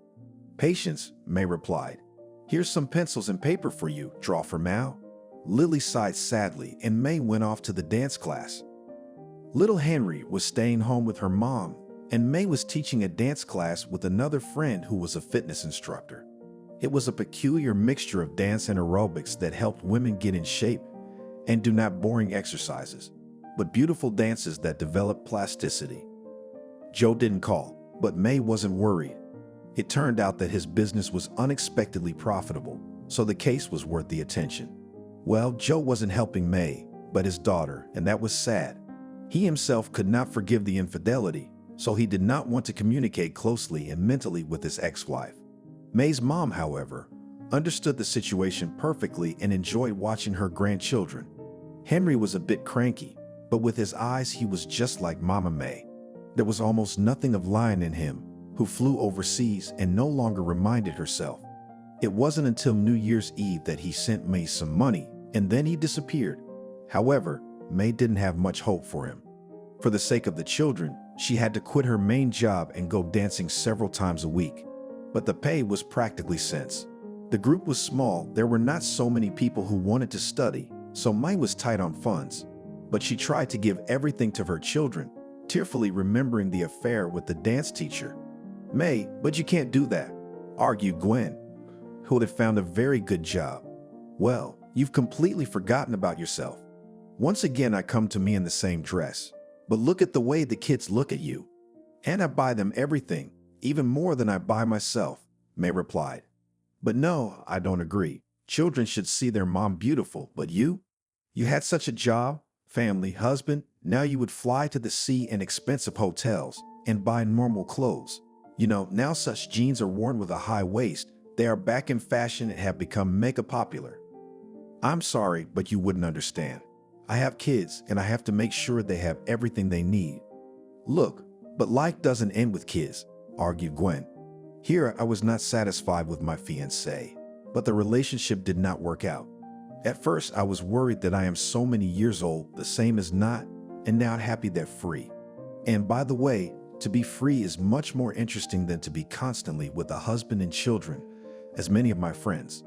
"Patience," May replied. "Here's some pencils and paper for you. Draw for Mao." Lily sighed sadly, and May went off to the dance class. Little Henry was staying home with her mom, and May was teaching a dance class with another friend who was a fitness instructor. It was a peculiar mixture of dance and aerobics that helped women get in shape and do not boring exercises, but beautiful dances that develop plasticity. Joe didn't call, but May wasn't worried. It turned out that his business was unexpectedly profitable, so the case was worth the attention. Well, Joe wasn't helping May, but his daughter, and that was sad. He himself could not forgive the infidelity, so he did not want to communicate closely and mentally with his ex-wife. May's mom, however, understood the situation perfectly and enjoyed watching her grandchildren. Henry was a bit cranky, but with his eyes he was just like Mama May. There was almost nothing of Lion in him, who flew overseas and no longer reminded herself. It wasn't until New Year's Eve that he sent May some money, and then he disappeared. However, May didn't have much hope for him. For the sake of the children, she had to quit her main job and go dancing several times a week. But the pay was practically cents. The group was small, there were not so many people who wanted to study, so May was tight on funds. But she tried to give everything to her children, tearfully remembering the affair with the dance teacher. "May, but you can't do that," argued Gwen, who had found a very good job. "Well, you've completely forgotten about yourself. Once again I come to me in the same dress. But look at the way the kids look at you. And I buy them everything, even more than I buy myself, May replied. But no, I don't agree. Children should see their mom beautiful, but you? You had such a job, family, husband, now you would fly to the sea in expensive hotels and buy normal clothes. You know, now such jeans are worn with a high waist. They are back in fashion and have become mega popular. I'm sorry, but you wouldn't understand. I have kids and I have to make sure they have everything they need. Look, but life doesn't end with kids, argued Gwen. Here I was not satisfied with my fiancé, but the relationship did not work out. At first I was worried that I am so many years old, the same as not, and now happy they're free. And by the way, to be free is much more interesting than to be constantly with a husband and children, as many of my friends.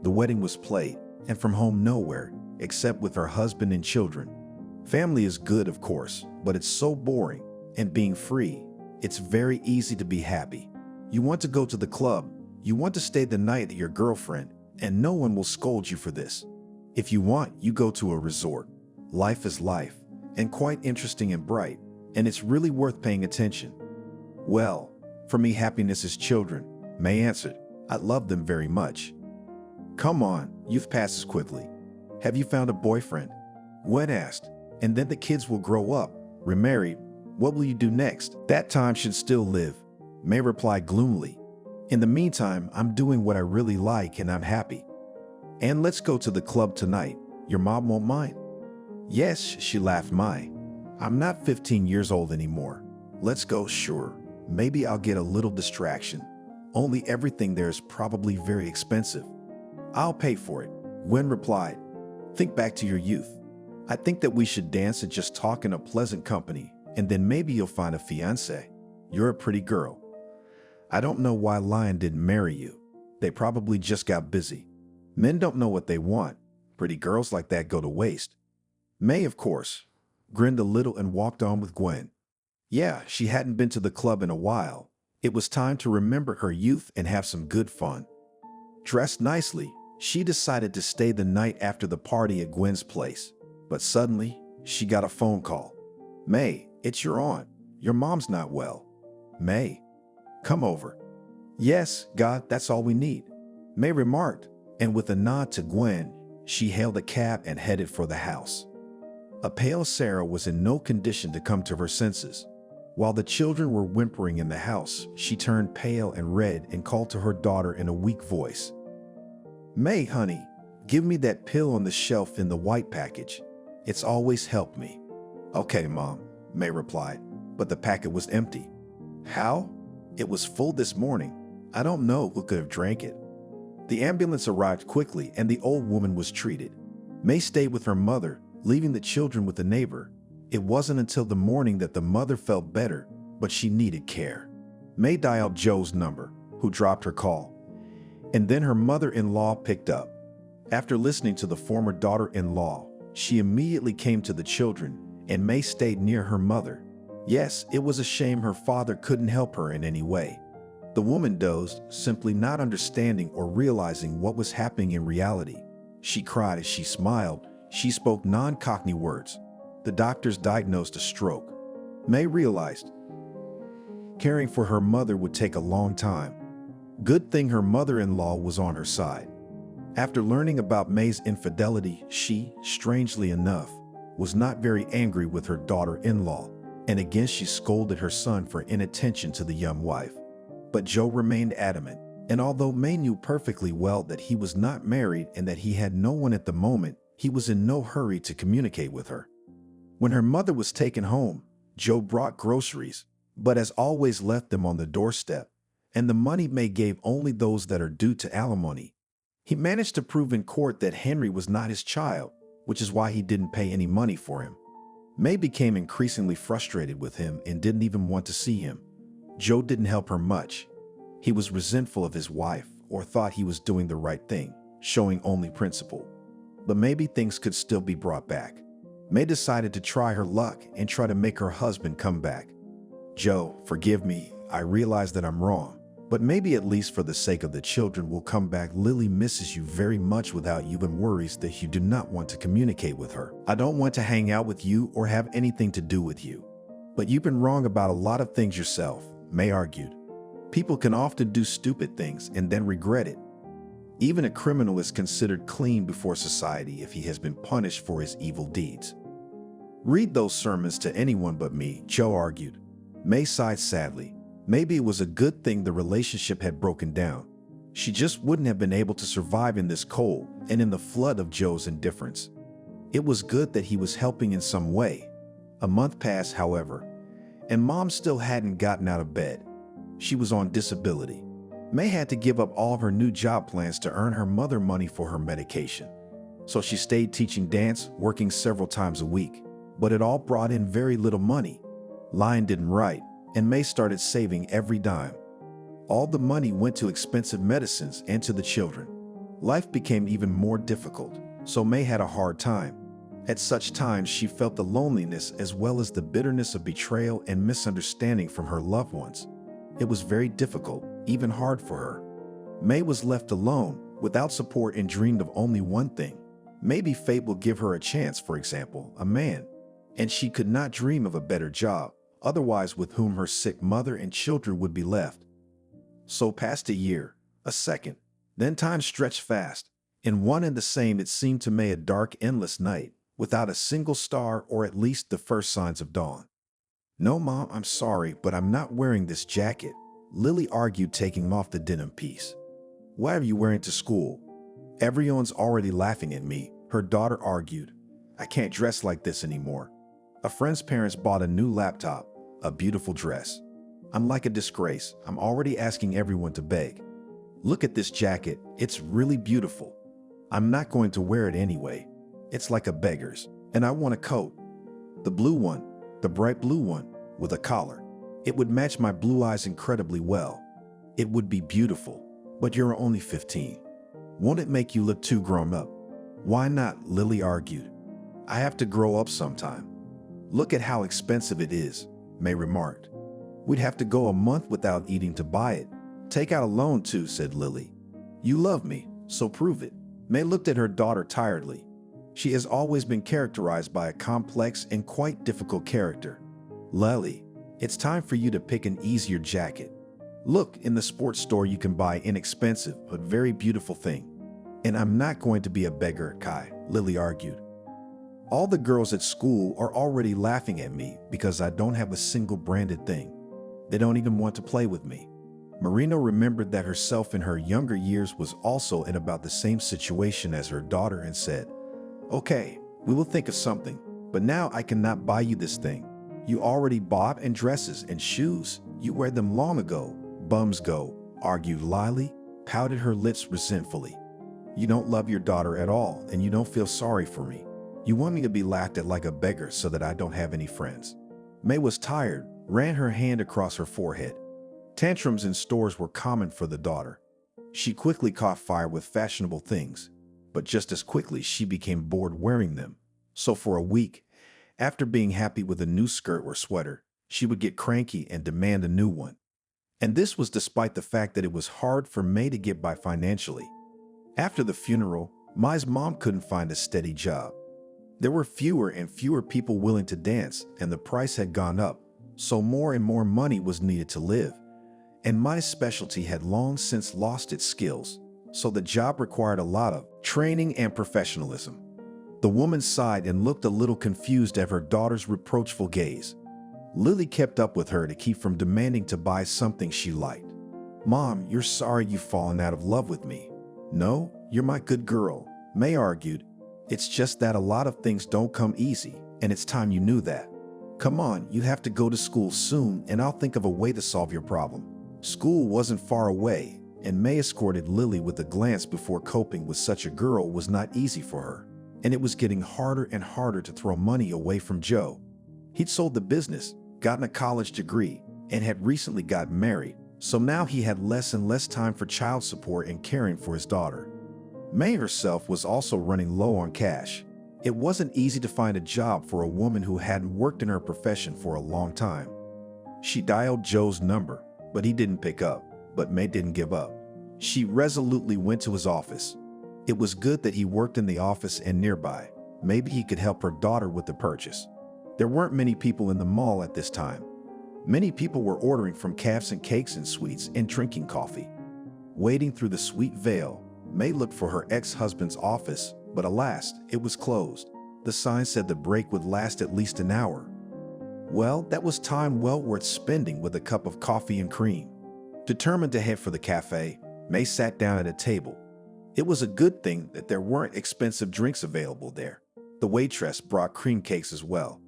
The wedding was played, and from home nowhere, except with her husband and children. Family is good, of course, but it's so boring, and being free, it's very easy to be happy. You want to go to the club, you want to stay the night with your girlfriend, and no one will scold you for this. If you want, you go to a resort. Life is life, and quite interesting and bright, and it's really worth paying attention. Well, for me, happiness is children, May answered. I love them very much. Come on, youth passes quickly. Have you found a boyfriend? Gwen asked. And then the kids will grow up, remarried. What will you do next? That time should still live, May replied gloomily. In the meantime, I'm doing what I really like and I'm happy. And let's go to the club tonight. Your mom won't mind? Yes, she laughed. I'm not 15 years old anymore. Let's go, sure. Maybe I'll get a little distraction. Only everything there is probably very expensive. I'll pay for it, Gwen replied. Think back to your youth. I think that we should dance and just talk in a pleasant company, and then maybe you'll find a fiancé. You're a pretty girl. I don't know why Lion didn't marry you. They probably just got busy. Men don't know what they want. Pretty girls like that go to waste. May, of course, grinned a little and walked on with Gwen. Yeah, she hadn't been to the club in a while. It was time to remember her youth and have some good fun. Dressed nicely, she decided to stay the night after the party at Gwen's place. But suddenly, she got a phone call. May, it's your aunt. Your mom's not well. May, come over. Yes, God, that's all we need, May remarked, and with a nod to Gwen, she hailed a cab and headed for the house. A pale Sarah was in no condition to come to her senses. While the children were whimpering in the house, she turned pale and red and called to her daughter in a weak voice. May, honey, give me that pill on the shelf in the white package. It's always helped me. Okay, Mom, May replied, but the packet was empty. How? It was full this morning. I don't know who could have drank it. The ambulance arrived quickly and the old woman was treated. May stayed with her mother, leaving the children with a neighbor. It wasn't until the morning that the mother felt better, but she needed care. May dialed Joe's number, who dropped her call. And then her mother-in-law picked up. After listening to the former daughter-in-law, she immediately came to the children, and May stayed near her mother. Yes, it was a shame her father couldn't help her in any way. The woman dozed, simply not understanding or realizing what was happening in reality. She cried as she smiled. She spoke non-Cockney words. The doctors diagnosed a stroke. May realized caring for her mother would take a long time. Good thing her mother-in-law was on her side. After learning about May's infidelity, she, strangely enough, was not very angry with her daughter-in-law, and again she scolded her son for inattention to the young wife. But Joe remained adamant, and although May knew perfectly well that he was not married and that he had no one at the moment, he was in no hurry to communicate with her. When her mother was taken home, Joe brought groceries, but as always left them on the doorstep, and the money May gave only those that are due to alimony. He managed to prove in court that Henry was not his child, which is why he didn't pay any money for him. May became increasingly frustrated with him and didn't even want to see him. Joe didn't help her much. He was resentful of his wife or thought he was doing the right thing, showing only principle. But maybe things could still be brought back. May decided to try her luck and try to make her husband come back. Joe, forgive me. I realize that I'm wrong, But maybe at least for the sake of the children will come back. Lily misses you very much without you and worries that you do not want to communicate with her. I don't want to hang out with you or have anything to do with you. But you've been wrong about a lot of things yourself, May argued. People can often do stupid things and then regret it. Even a criminal is considered clean before society if he has been punished for his evil deeds. Read those sermons to anyone but me, Joe argued. May sighed sadly. Maybe it was a good thing the relationship had broken down. She just wouldn't have been able to survive in this cold and in the flood of Joe's indifference. It was good that he was helping in some way. A month passed, however, and Mom still hadn't gotten out of bed. She was on disability. May had to give up all of her new job plans to earn her mother money for her medication. So she stayed teaching dance, working several times a week. But it all brought in very little money. Line didn't write, and May started saving every dime. All the money went to expensive medicines and to the children. Life became even more difficult, so May had a hard time. At such times, she felt the loneliness as well as the bitterness of betrayal and misunderstanding from her loved ones. It was very difficult, even hard for her. May was left alone, without support, and dreamed of only one thing. Maybe fate will give her a chance, for example, a man. And she could not dream of a better job, otherwise with whom her sick mother and children would be left. So passed a year, a second, then time stretched fast. In one and the same it seemed to May a dark, endless night, without a single star or at least the first signs of dawn. No, Mom, I'm sorry, but I'm not wearing this jacket, Lily argued, taking off the denim piece. Why are you wearing to school? Everyone's already laughing at me, her daughter argued. I can't dress like this anymore. A friend's parents bought a new laptop, a beautiful dress. I'm like a disgrace. I'm already asking everyone to beg. Look at this jacket. It's really beautiful. I'm not going to wear it anyway. It's like a beggar's, and I want a coat. The blue one, the bright blue one, with a collar. It would match my blue eyes incredibly well. It would be beautiful, but you're only 15. Won't it make you look too grown up? Why not? Lily argued. I have to grow up sometime. Look at how expensive it is, May remarked. We'd have to go a month without eating to buy it. Take out a loan too, said Lily. You love me, so prove it. May looked at her daughter tiredly. She has always been characterized by a complex and quite difficult character. Lily, it's time for you to pick an easier jacket. Look, in the sports store you can buy inexpensive but very beautiful thing. And I'm not going to be a beggar, Kai, Lily argued. All the girls at school are already laughing at me because I don't have a single branded thing. They don't even want to play with me. Marina remembered that herself in her younger years was also in about the same situation as her daughter and said, Okay, we will think of something, but now I cannot buy you this thing. You already bought and dresses and shoes. You wear them long ago. Bums go, argued Lily, pouted her lips resentfully. You don't love your daughter at all, and you don't feel sorry for me. You want me to be laughed at like a beggar so that I don't have any friends. May was tired, ran her hand across her forehead. Tantrums in stores were common for the daughter. She quickly caught fire with fashionable things, but just as quickly she became bored wearing them. So for a week, after being happy with a new skirt or sweater, she would get cranky and demand a new one. And this was despite the fact that it was hard for May to get by financially. After the funeral, May's mom couldn't find a steady job. There were fewer and fewer people willing to dance, and the price had gone up, so more and more money was needed to live. And May's specialty had long since lost its skills, so the job required a lot of training and professionalism. The woman sighed and looked a little confused at her daughter's reproachful gaze. Lily kept up with her to keep from demanding to buy something she liked. Mom, you're sorry you've fallen out of love with me. No, you're my good girl, May argued. It's just that a lot of things don't come easy, and it's time you knew that. Come on, you have to go to school soon, and I'll think of a way to solve your problem. School wasn't far away, and May escorted Lily with a glance before coping with such a girl was not easy for her, and it was getting harder and harder to throw money away from Joe. He'd sold the business, gotten a college degree, and had recently got married, so now he had less and less time for child support and caring for his daughter. May herself was also running low on cash. It wasn't easy to find a job for a woman who hadn't worked in her profession for a long time. She dialed Joe's number, but he didn't pick up. but May didn't give up. She resolutely went to his office. It was good that he worked in the office and nearby. Maybe he could help her daughter with the purchase. There weren't many people in the mall at this time. Many people were ordering from cafes and cakes and sweets and drinking coffee. Wading through the sweet veil, May looked for her ex-husband's office, but alas, it was closed. The sign said the break would last at least an hour. Well, that was time well worth spending with a cup of coffee and cream. Determined to head for the cafe, May sat down at a table. It was a good thing that there weren't expensive drinks available there. The waitress brought cream cakes as well.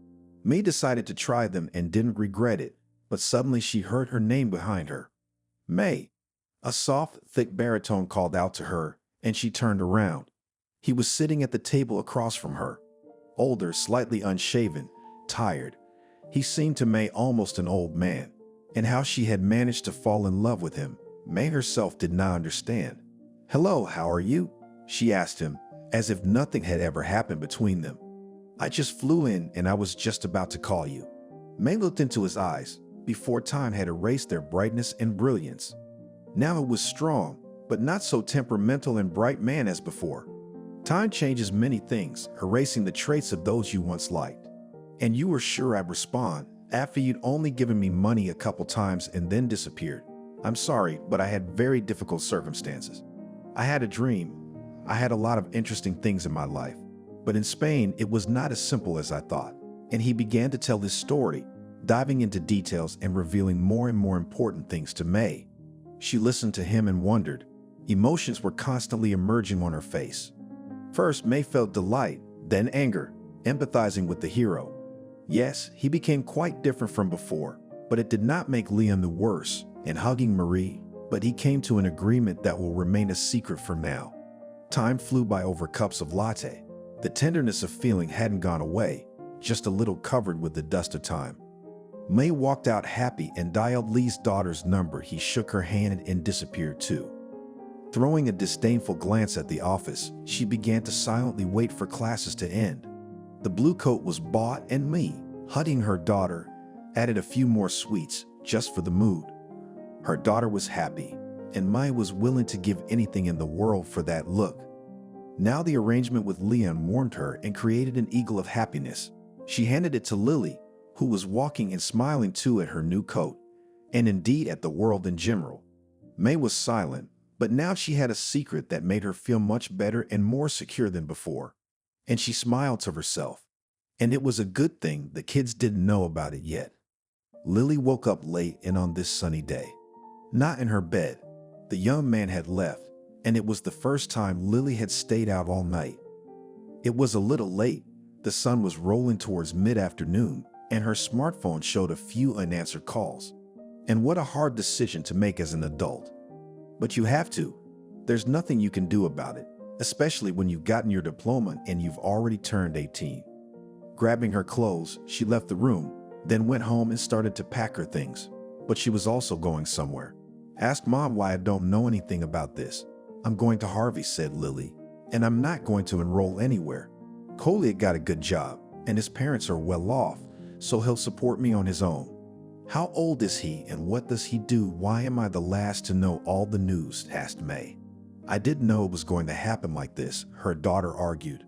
May decided to try them and didn't regret it, but suddenly she heard her name behind her. May. A soft, thick baritone called out to her, and she turned around. He was sitting at the table across from her. Older, slightly unshaven, tired. He seemed to May almost an old man, and how she had managed to fall in love with him, May herself did not understand. "Hello, how are you?" she asked him, as if nothing had ever happened between them. "I just flew in and I was just about to call you." May looked into his eyes before time had erased their brightness and brilliance. Now it was strong, but not so temperamental and bright man as before. Time changes many things, erasing the traits of those you once liked. "And you were sure I'd respond after you'd only given me money a couple times and then disappeared. I'm sorry, but I had very difficult circumstances. I had a dream. I had a lot of interesting things in my life. But in Spain, it was not as simple as I thought." And he began to tell his story, diving into details and revealing more and more important things to May. She listened to him and wondered. Emotions were constantly emerging on her face. First, May felt delight, then anger, empathizing with the hero. Yes, he became quite different from before, but it did not make Leon the worse, and hugging Marie, but he came to an agreement that will remain a secret for now. Time flew by over cups of latte. The tenderness of feeling hadn't gone away, just a little covered with the dust of time. May walked out happy and dialed Lee's daughter's number. He shook her hand and disappeared too. Throwing a disdainful glance at the office, she began to silently wait for classes to end. The blue coat was bought and May, hugging her daughter, added a few more sweets just for the mood. Her daughter was happy, and May was willing to give anything in the world for that look. Now the arrangement with Leon warmed her and created an eagle of happiness. She handed it to Lily, who was walking and smiling too at her new coat, and indeed at the world in general. May was silent, but now she had a secret that made her feel much better and more secure than before. And she smiled to herself. And it was a good thing the kids didn't know about it yet. Lily woke up late and on this sunny day. Not in her bed. The young man had left, and it was the first time Lily had stayed out all night. It was a little late. The sun was rolling towards mid-afternoon, and her smartphone showed a few unanswered calls. And what a hard decision to make as an adult. But you have to. There's nothing you can do about it, especially when you've gotten your diploma and you've already turned 18. Grabbing her clothes, she left the room, then went home and started to pack her things. But she was also going somewhere. "Ask Mom why I don't know anything about this." "I'm going to Harvey," said Lily, "and I'm not going to enroll anywhere. Collier got a good job, and his parents are well off, so he'll support me on his own." "How old is he and what does he do? Why am I the last to know all the news?" asked May. "I didn't know it was going to happen like this," her daughter argued.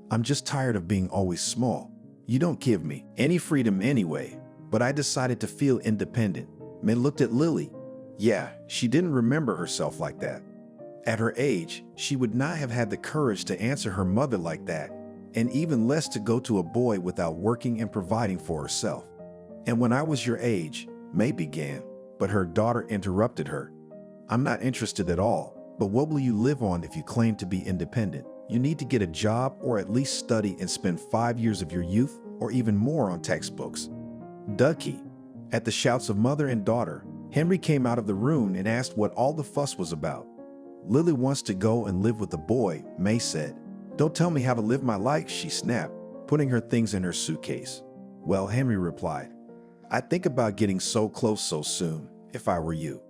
"I'm just tired of being always small. You don't give me any freedom anyway, but I decided to feel independent." May looked at Lily. Yeah, she didn't remember herself like that. At her age, she would not have had the courage to answer her mother like that, and even less to go to a boy without working and providing for herself. "And when I was your age," May began, but her daughter interrupted her. "I'm not interested at all, but what will you live on if you claim to be independent? You need to get a job or at least study and spend 5 years of your youth or even more on textbooks." "Ducky." At the shouts of mother and daughter, Henry came out of the room and asked what all the fuss was about. "Lily wants to go and live with a boy," May said. "Don't tell me how to live my life," she snapped, putting her things in her suitcase. "Well," Henry replied, "I'd think about getting so close so soon, if I were you.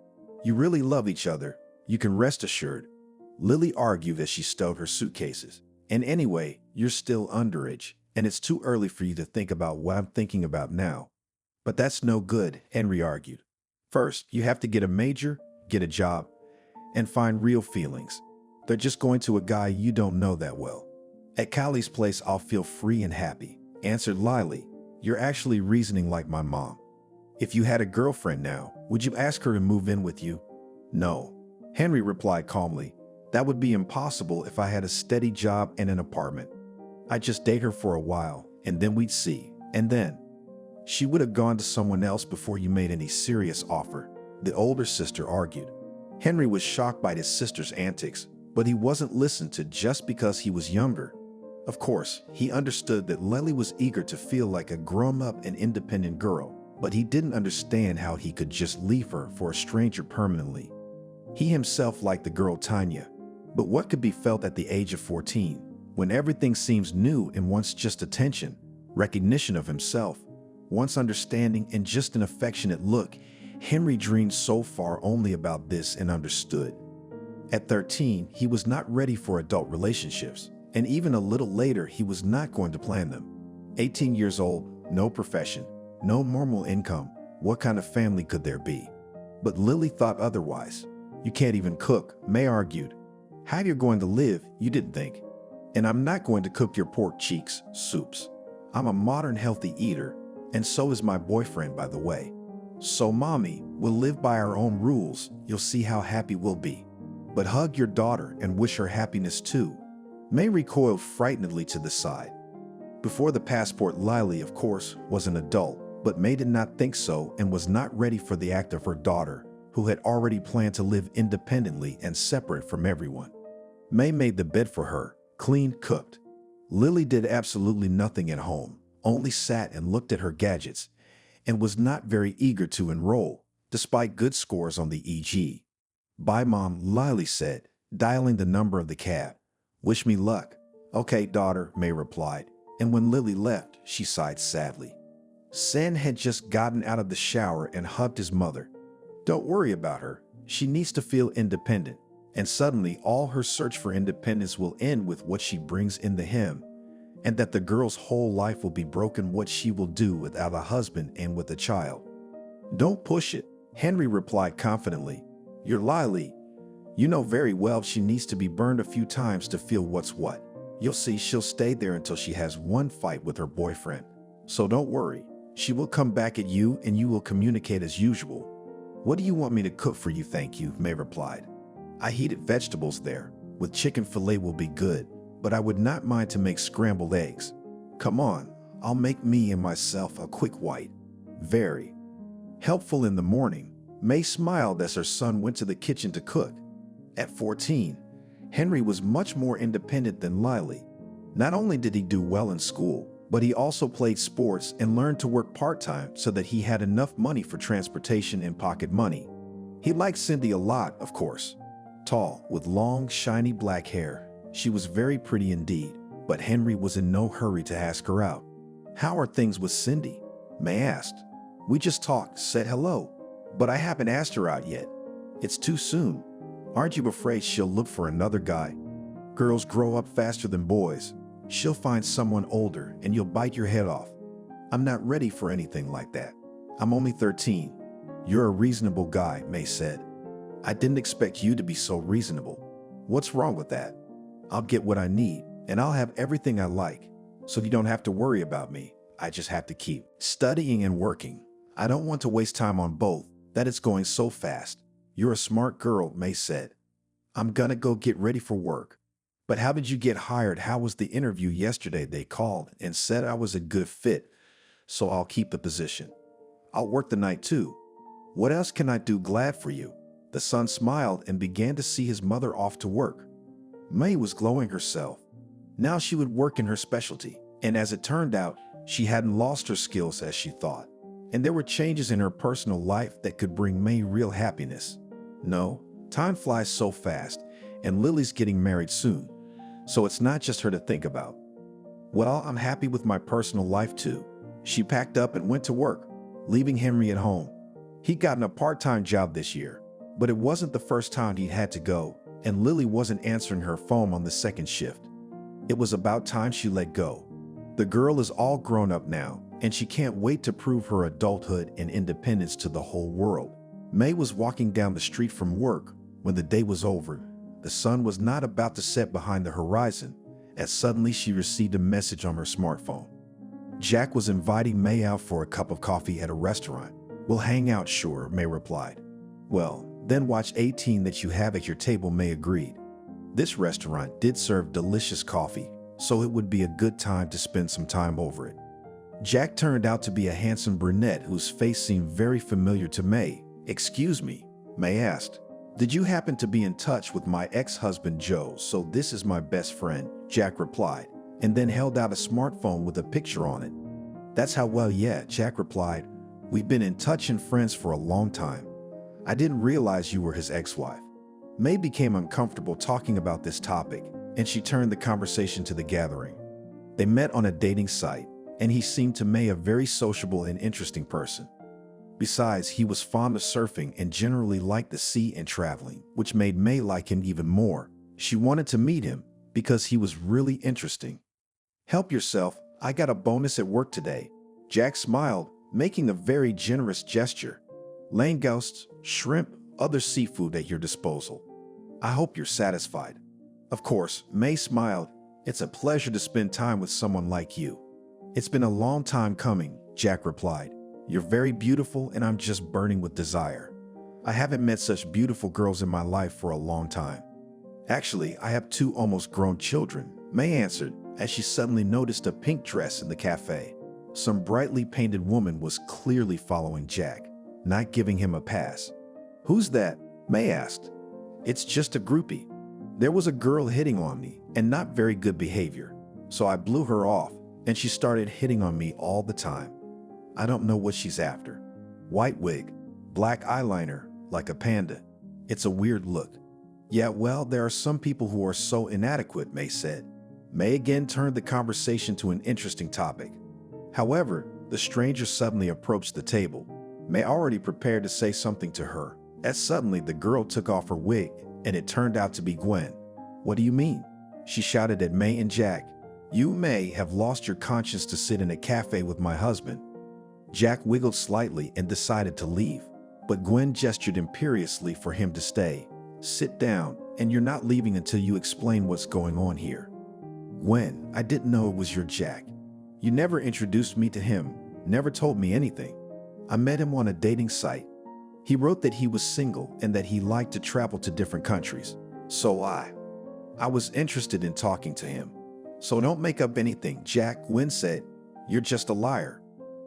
You really love each other, you can rest assured." Lily argued as she stowed her suitcases. "And anyway, you're still underage, and it's too early for you to think about what I'm thinking about now." "But that's no good," Henry argued. "First, you have to get a major, get a job, and find real feelings. They're just going to a guy you don't know that well. At Callie's place, I'll feel free and happy, answered Lily. You're actually reasoning like my mom. If you had a girlfriend now, would you ask her to move in with you? No, Henry replied calmly. That would be impossible if I had a steady job and an apartment. I'd just date her for a while, and then we'd see. And then she would have gone to someone else before you made any serious offer, the older sister argued. Henry was shocked by his sister's antics, but he wasn't listened to just because he was younger. Of course, he understood that Lily was eager to feel like a grown-up and independent girl, but he didn't understand how he could just leave her for a stranger permanently. He himself liked the girl Tanya, but what could be felt at the age of 14, when everything seems new and wants just attention, recognition of himself, wants understanding and just an affectionate look? Henry dreamed so far only about this and understood. At 13, he was not ready for adult relationships, and even a little later, he was not going to plan them. 18 years old, no profession, no normal income. What kind of family could there be? But Lily thought otherwise. You can't even cook, May argued. How you're going to live, you didn't think. And I'm not going to cook your pork cheeks, soups. I'm a modern healthy eater, and so is my boyfriend, by the way. So mommy, we'll live by our own rules. You'll see how happy we'll be. But hug your daughter and wish her happiness too. May recoiled frightenedly to the side. Before the passport, Lily, of course, was an adult, but May did not think so and was not ready for the act of her daughter, who had already planned to live independently and separate from everyone. May made the bed for her, cleaned, cooked. Lily did absolutely nothing at home, only sat and looked at her gadgets, and was not very eager to enroll, despite good scores on the EG. Bye, Mom, Lily said, dialing the number of the cab. Wish me luck. Okay, daughter, May replied, and when Lily left, she sighed sadly. Sen had just gotten out of the shower and hugged his mother. Don't worry about her. She needs to feel independent, and suddenly all her search for independence will end with what she brings in the hymn, and that the girl's whole life will be broken what she will do without a husband and with a child. Don't push it, Henry replied confidently. You're Lily. You know very well she needs to be burned a few times to feel what's what. You'll see she'll stay there until she has one fight with her boyfriend. So don't worry. She will come back at you and you will communicate as usual. What do you want me to cook for you, thank you, May replied. I heated vegetables there. With chicken fillet will be good, but I would not mind to make scrambled eggs. Come on, I'll make me and myself a quick white. Very helpful in the morning. May smiled as her son went to the kitchen to cook. At 14, Henry was much more independent than Lily. Not only did he do well in school, but he also played sports and learned to work part-time so that he had enough money for transportation and pocket money. He liked Cindy a lot, of course. Tall, with long, shiny black hair, she was very pretty indeed, but Henry was in no hurry to ask her out. How are things with Cindy? May asked. We just talked, said hello, but I haven't asked her out yet. It's too soon. Aren't you afraid she'll look for another guy? Girls grow up faster than boys. She'll find someone older and you'll bite your head off. I'm not ready for anything like that. I'm only 13. You're a reasonable guy, May said. I didn't expect you to be so reasonable. What's wrong with that? I'll get what I need and I'll have everything I like. So you don't have to worry about me. I just have to keep studying and working. I don't want to waste time on both. That it's going so fast. You're a smart girl, May said. I'm gonna go get ready for work. But how did you get hired? How was the interview yesterday? They called and said I was a good fit, so I'll keep the position. I'll work the night too. What else can I do? Glad for you. The son smiled and began to see his mother off to work. May was glowing herself. Now she would work in her specialty, and as it turned out, she hadn't lost her skills as she thought. And there were changes in her personal life that could bring May real happiness. No, time flies so fast, and Lily's getting married soon, so it's not just her to think about. Well, I'm happy with my personal life too. She packed up and went to work, leaving Henry at home. He'd gotten a part-time job this year, but it wasn't the first time he'd had to go, and Lily wasn't answering her phone on the second shift. It was about time she let go. The girl is all grown up now, and she can't wait to prove her adulthood and independence to the whole world. May was walking down the street from work when the day was over. The sun was not about to set behind the horizon, as suddenly she received a message on her smartphone. Jack was inviting May out for a cup of coffee at a restaurant. "We'll hang out, sure," May replied. "Well, then watch 18 that you have at your table," May agreed. This restaurant did serve delicious coffee, so it would be a good time to spend some time over it. Jack turned out to be a handsome brunette whose face seemed very familiar to May. "Excuse me," May asked. "Did you happen to be in touch with my ex-husband Joe? So this is my best friend," Jack replied, and then held out a smartphone with a picture on it. "That's how well, yeah," Jack replied. "We've been in touch and friends for a long time. I didn't realize you were his ex-wife." May became uncomfortable talking about this topic, and she turned the conversation to the gathering. They met on a dating site, and he seemed to May a very sociable and interesting person. Besides, he was fond of surfing and generally liked the sea and traveling, which made May like him even more. She wanted to meet him because he was really interesting. "Help yourself, I got a bonus at work today." Jack smiled, making a very generous gesture. "Langousts, shrimp, other seafood at your disposal. I hope you're satisfied." "Of course," May smiled. "It's a pleasure to spend time with someone like you." "It's been a long time coming," Jack replied. "You're very beautiful and I'm just burning with desire. I haven't met such beautiful girls in my life for a long time." "Actually, I have 2 almost grown children," May answered as she suddenly noticed a pink dress in the cafe. Some brightly painted woman was clearly following Jack, not giving him a pass. "Who's that?" May asked. "It's just a groupie. There was a girl hitting on me and not very good behavior, so I blew her off and she started hitting on me all the time. I don't know what she's after. White wig, black eyeliner, like a panda. It's a weird look." "Yeah, well, there are some people who are so inadequate," May said. May again turned the conversation to an interesting topic. However, the stranger suddenly approached the table. May already prepared to say something to her, as suddenly the girl took off her wig, and it turned out to be Gwen. "What do you mean?" she shouted at May and Jack. "You, May, have lost your conscience to sit in a cafe with my husband." Jack wiggled slightly and decided to leave, but Gwen gestured imperiously for him to stay. "Sit down, and you're not leaving until you explain what's going on here." "Gwen, I didn't know it was your Jack. You never introduced me to him, never told me anything. I met him on a dating site. He wrote that he was single and that he liked to travel to different countries. So I was interested in talking to him. So don't make up anything, Jack," Gwen said. "You're just a liar.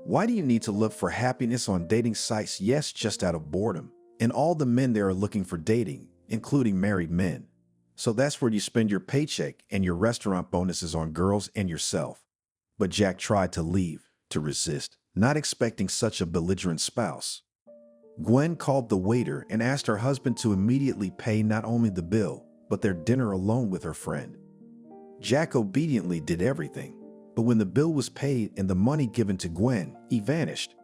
Why do you need to look for happiness on dating sites? Yes, just out of boredom. And all the men there are looking for dating, including married men. So that's where you spend your paycheck and your restaurant bonuses on girls and yourself." But Jack tried to leave, to resist, not expecting such a belligerent spouse. Gwen called the waiter and asked her husband to immediately pay not only the bill, but their dinner alone with her friend. Jack obediently did everything, but when the bill was paid and the money given to Gwen, he vanished.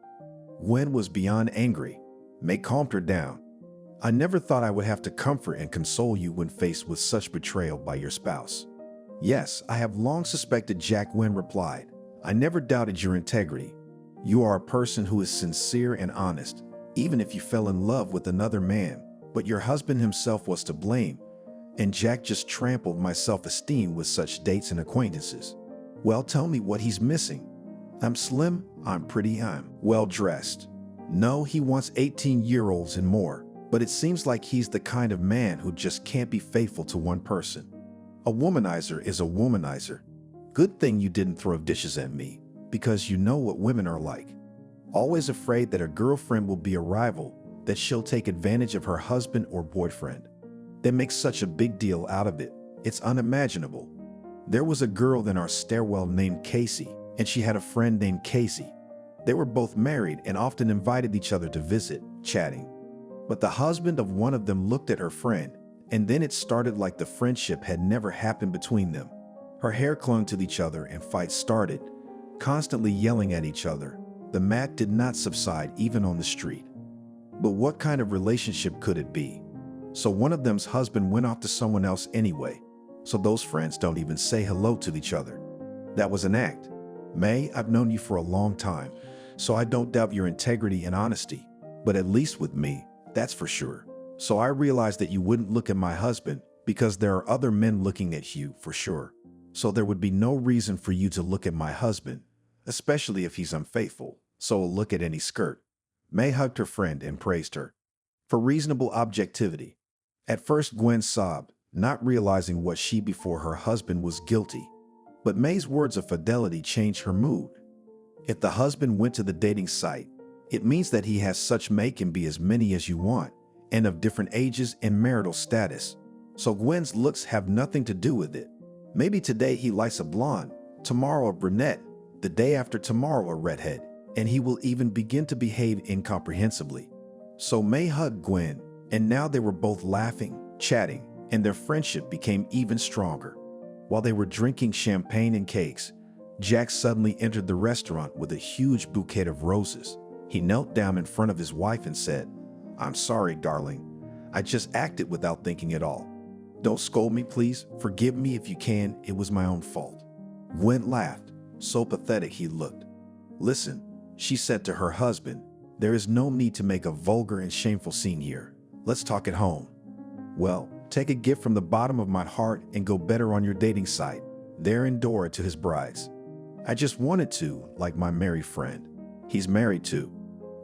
Gwen was beyond angry. May calmed her down. "I never thought I would have to comfort and console you when faced with such betrayal by your spouse." "Yes, I have long suspected," Jack, Gwen replied. "I never doubted your integrity. You are a person who is sincere and honest, even if you fell in love with another man, but your husband himself was to blame, and Jack just trampled my self-esteem with such dates and acquaintances." "Well, tell me what he's missing." "I'm slim, I'm pretty, I'm well-dressed." "No, he wants 18-year-olds and more, but it seems like he's the kind of man who just can't be faithful to one person. A womanizer is a womanizer. Good thing you didn't throw dishes at me, because you know what women are like. Always afraid that a girlfriend will be a rival, that she'll take advantage of her husband or boyfriend. They make such a big deal out of it. It's unimaginable. There was a girl in our stairwell named Casey, and she had a friend named Casey. They were both married and often invited each other to visit, chatting. But the husband of one of them looked at her friend, and then it started like the friendship had never happened between them. Her hair clung to each other and fights started, constantly yelling at each other. The mat did not subside even on the street. But what kind of relationship could it be? So one of them's husband went off to someone else anyway, so those friends don't even say hello to each other. That was an act. May, I've known you for a long time, so I don't doubt your integrity and honesty, but at least with me, That's for sure. So I realized that you wouldn't look at my husband because there are other men looking at you for sure. So there would be no reason for you to look at my husband, especially if he's unfaithful. So look at any skirt. May hugged her friend and praised her for reasonable objectivity. At first, Gwen sobbed, not realizing what she before her husband was guilty. But May's words of fidelity changed her mood. If the husband went to the dating site, it means that he has such May can be as many as you want, and of different ages and marital status. So Gwen's looks have nothing to do with it. Maybe today he likes a blonde, tomorrow a brunette, the day after tomorrow a redhead, and he will even begin to behave incomprehensibly. So May hugged Gwen, and now they were both laughing, chatting, and their friendship became even stronger. While they were drinking champagne and cakes, Jack suddenly entered the restaurant with a huge bouquet of roses. He knelt down in front of his wife and said, "I'm sorry, darling. I just acted without thinking at all. Don't scold me, please. Forgive me if you can. It was my own fault." Gwen laughed. So pathetic he looked. "Listen," she said to her husband, "there is no need to make a vulgar and shameful scene here. Let's talk at home." "Well, take a gift from the bottom of my heart and go better on your dating site." There in Dora to his brides. "I just wanted to, like my married friend. He's married too.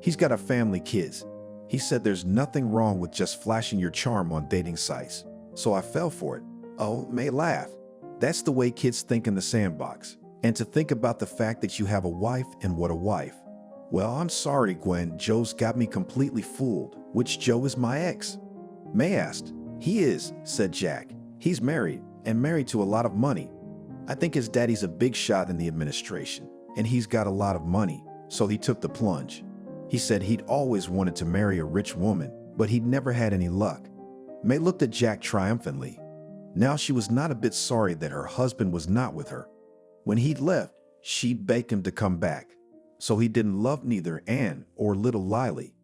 He's got a family, kids. He said there's nothing wrong with just flashing your charm on dating sites. So I fell for it." Oh, May laughed. "That's the way kids think in the sandbox. And to think about the fact that you have a wife, and what a wife." "Well, I'm sorry, Gwen. Joe's got me completely fooled." "Which Joe is my ex?" May asked. "He is," said Jack. "He's married, and married to a lot of money. I think his daddy's a big shot in the administration, and he's got a lot of money, so he took the plunge. He said he'd always wanted to marry a rich woman, but he'd never had any luck." May looked at Jack triumphantly. Now she was not a bit sorry that her husband was not with her. When he'd left, she'd begged him to come back. So he didn't love neither Anne or little Lily.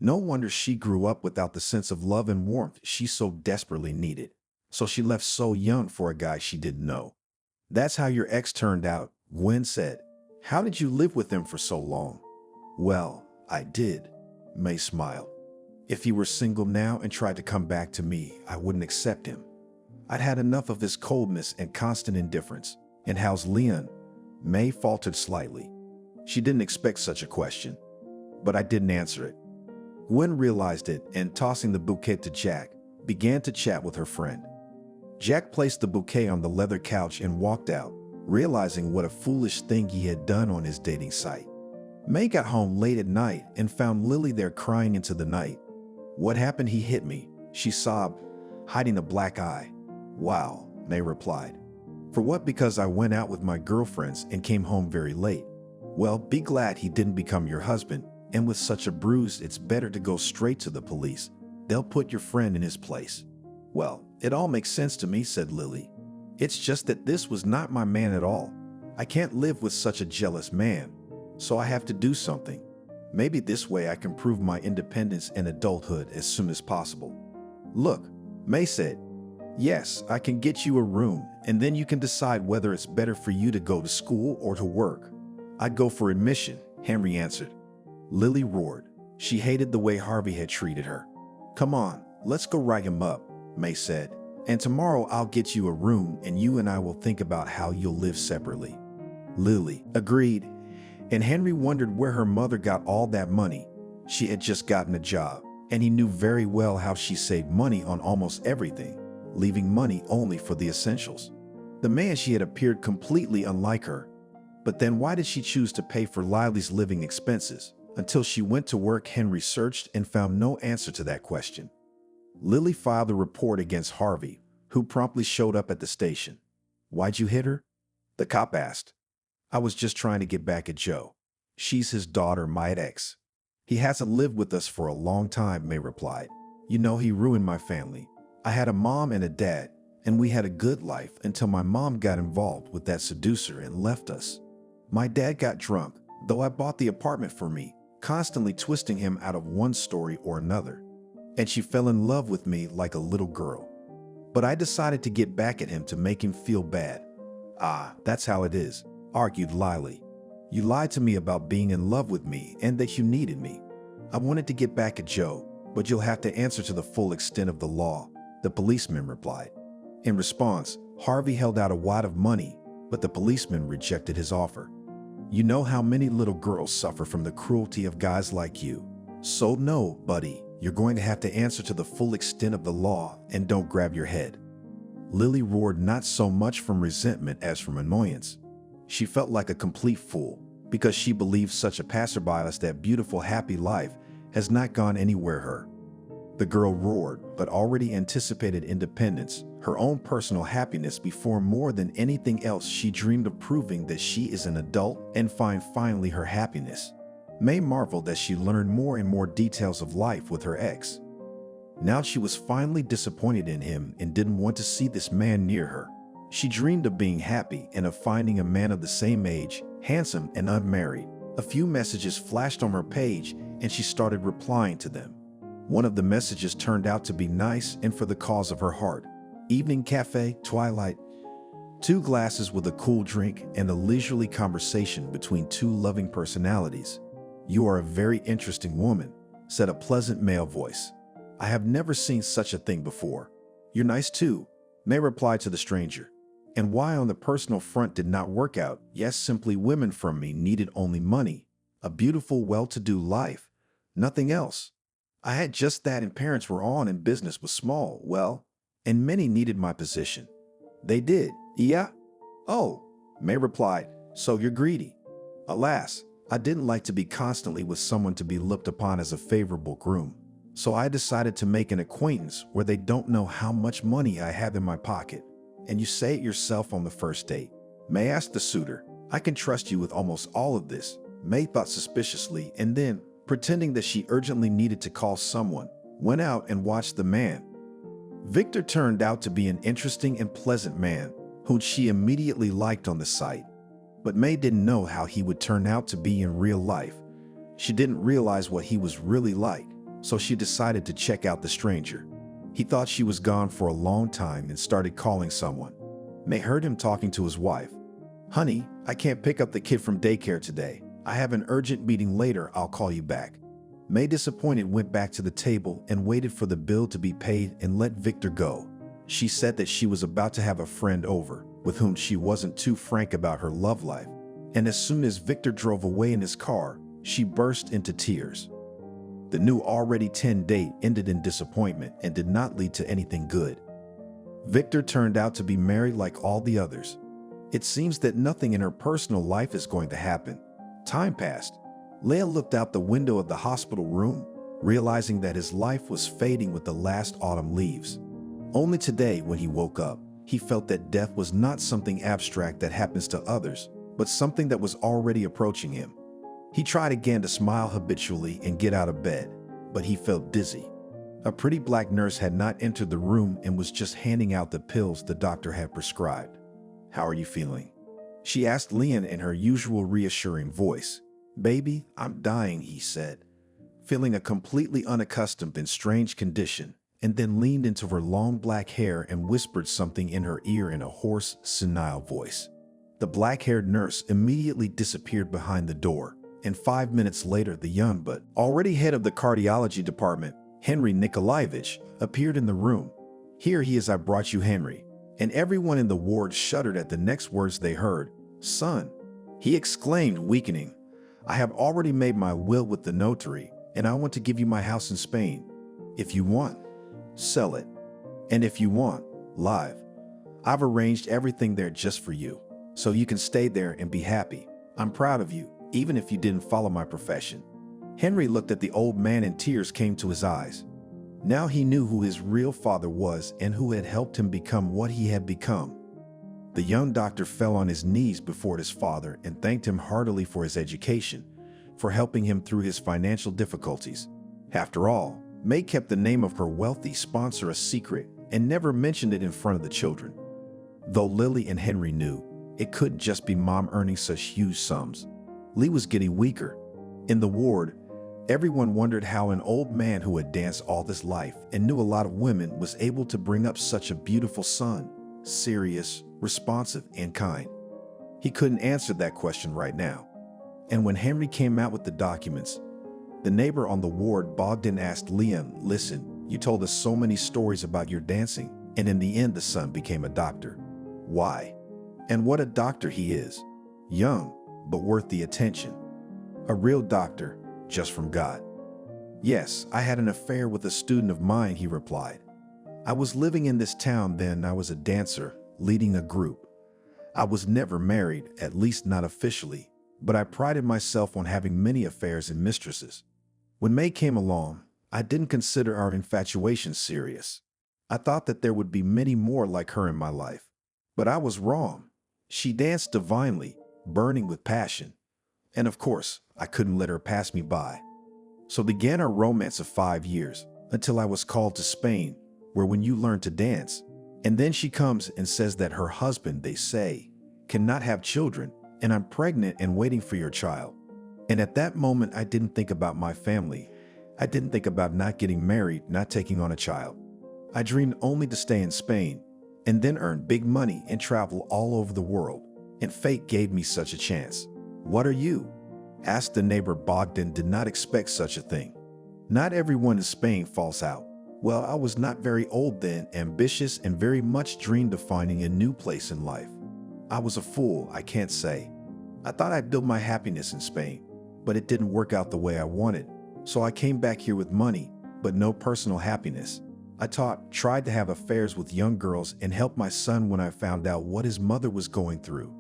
No wonder she grew up without the sense of love and warmth she so desperately needed. So she left so young for a guy she didn't know. "That's how your ex turned out," Gwen said. "How did you live with him for so long?" "Well, I did," May smiled. "If he were single now and tried to come back to me, I wouldn't accept him. I'd had enough of his coldness and constant indifference." "And how's Leon?" May faltered slightly. She didn't expect such a question. But I didn't answer it. Gwen realized it and, tossing the bouquet to Jack, began to chat with her friend. Jack placed the bouquet on the leather couch and walked out, realizing what a foolish thing he had done on his dating site. May got home late at night and found Lily there crying into the night. "What happened? He hit me," she sobbed, hiding a black eye. "Wow," May replied. "For what? Because I went out with my girlfriends and came home very late." "Well, be glad he didn't become your husband, and with such a bruise, it's better to go straight to the police. They'll put your friend in his place." "Well, it all makes sense to me," said Lily. "It's just that this was not my man at all. I can't live with such a jealous man, so I have to do something. Maybe this way I can prove my independence and adulthood as soon as possible." "Look," May said. "Yes, I can get you a room, and then you can decide whether it's better for you to go to school or to work." "I'd go for admission," Henry answered. Lily roared. She hated the way Harvey had treated her. "Come on, let's go write him up," May said. "And tomorrow I'll get you a room, and you and I will think about how you'll live separately." Lily agreed, and Henry wondered where her mother got all that money. She had just gotten a job, and he knew very well how she saved money on almost everything, leaving money only for the essentials. The man she had appeared completely unlike her. But then why did she choose to pay for Lily's living expenses? Until she went to work, Henry searched and found no answer to that question. Lily filed a report against Harvey, who promptly showed up at the station. "Why'd you hit her?" the cop asked. "I was just trying to get back at Joe. She's his daughter, my ex. He hasn't lived with us for a long time," May replied. "You know, he ruined my family. I had a mom and a dad, and we had a good life until my mom got involved with that seducer and left us. My dad got drunk, though I bought the apartment for me, constantly twisting him out of one story or another. And she fell in love with me like a little girl. But I decided to get back at him to make him feel bad." "Ah, that's how it is," argued Lily. "You lied to me about being in love with me and that you needed me. I wanted to get back at Joe, but you'll have to answer to the full extent of the law, the policeman replied. In response, Harvey held out a wad of money, but the policeman rejected his offer. You know how many little girls suffer from the cruelty of guys like you. So no, buddy, you're going to have to answer to the full extent of the law and don't grab your head. Lily roared, not so much from resentment as from annoyance. She felt like a complete fool because she believed such a passerby as that beautiful, happy life has not gone anywhere her. The girl roared, but already anticipated independence, her own personal happiness before more than anything else. She dreamed of proving that she is an adult and find finally her happiness. May marveled as she learned more and more details of life with her ex. Now she was finally disappointed in him and didn't want to see this man near her. She dreamed of being happy and of finding a man of the same age, handsome and unmarried. A few messages flashed on her page and she started replying to them. One of the messages turned out to be nice and for the cause of her heart. Evening cafe, twilight. 2 glasses with a cool drink and a leisurely conversation between 2 loving personalities. You are a very interesting woman, said a pleasant male voice. I have never seen such a thing before. You're nice too, May replied to the stranger. And why on the personal front did not work out? Yes, simply women from me needed only money, a beautiful, well-to-do life, nothing else. I had just that and parents were on and business was small, well, and many needed my position. They did, yeah? Oh, May replied, so you're greedy. Alas, I didn't like to be constantly with someone to be looked upon as a favorable groom. So I decided to make an acquaintance where they don't know how much money I have in my pocket. And you say it yourself on the first date. May asked the suitor, I can trust you with almost all of this. May thought suspiciously and then, pretending that she urgently needed to call someone, went out and watched the man. Victor turned out to be an interesting and pleasant man, whom she immediately liked on the sight. But May didn't know how he would turn out to be in real life. She didn't realize what he was really like, so she decided to check out the stranger. He thought she was gone for a long time and started calling someone. May heard him talking to his wife. Honey, I can't pick up the kid from daycare today. I have an urgent meeting later. I'll call you back. May, disappointed, went back to the table and waited for the bill to be paid and let Victor go. She said that she was about to have a friend over with whom she wasn't too frank about her love life. And as soon as Victor drove away in his car, she burst into tears. The new already 10 date ended in disappointment and did not lead to anything good. Victor turned out to be married like all the others. It seems that nothing in her personal life is going to happen. Time passed. Leah looked out the window of the hospital room, realizing that his life was fading with the last autumn leaves. Only today, when he woke up, he felt that death was not something abstract that happens to others, but something that was already approaching him. He tried again to smile habitually and get out of bed, but he felt dizzy. A pretty black nurse had not entered the room and was just handing out the pills the doctor had prescribed. How are you feeling? She asked Leon in her usual reassuring voice. Baby, I'm dying, he said, feeling a completely unaccustomed and strange condition, and then leaned into her long black hair and whispered something in her ear in a hoarse, senile voice. The black-haired nurse immediately disappeared behind the door, and 5 minutes later the young but already head of the cardiology department, Henry Nikolaevich, appeared in the room. Here he is, I brought you Henry. And everyone in the ward shuddered at the next words they heard. Son, he exclaimed, weakening. I have already made my will with the notary, and I want to give you my house in Spain. If you want, sell it. And if you want, live. I've arranged everything there just for you, so you can stay there and be happy. I'm proud of you, even if you didn't follow my profession. Henry looked at the old man and tears came to his eyes. Now he knew who his real father was and who had helped him become what he had become. The young doctor fell on his knees before his father and thanked him heartily for his education, for helping him through his financial difficulties. After all, May kept the name of her wealthy sponsor a secret and never mentioned it in front of the children. Though Lily and Henry knew, it couldn't just be Mom earning such huge sums. Lee was getting weaker. In the ward, everyone wondered how an old man who had danced all this life and knew a lot of women was able to bring up such a beautiful son, serious, responsive, and kind. He couldn't answer that question right now. And when Henry came out with the documents, The neighbor on the ward, Bogdan, asked Liam, "Listen, you told us so many stories about your dancing, and in the end the son became a doctor. Why? And what a doctor he is. Young, but worth the attention. A real doctor, just from God." "Yes, I had an affair with a student of mine," he replied. "I was living in this town then. I was a dancer, leading a group. I was never married, at least not officially, but I prided myself on having many affairs and mistresses. When May came along, I didn't consider our infatuation serious. I thought that there would be many more like her in my life. But I was wrong. She danced divinely, burning with passion. And of course, I couldn't let her pass me by. So began our romance of 5 years, until I was called to Spain, where when you learn to dance, and then she comes and says that her husband, they say, cannot have children, and I'm pregnant and waiting for your child. And at that moment, I didn't think about my family. I didn't think about not getting married, not taking on a child. I dreamed only to stay in Spain, and then earn big money and travel all over the world. And fate gave me such a chance." "What are you?" asked the neighbor. Bogdan did not expect such a thing. "Not everyone in Spain falls out. Well, I was not very old then, ambitious, and very much dreamed of finding a new place in life. I was a fool, I can't say. I thought I'd build my happiness in Spain, but it didn't work out the way I wanted. So I came back here with money, but no personal happiness. I tried to have affairs with young girls and helped my son when I found out what his mother was going through.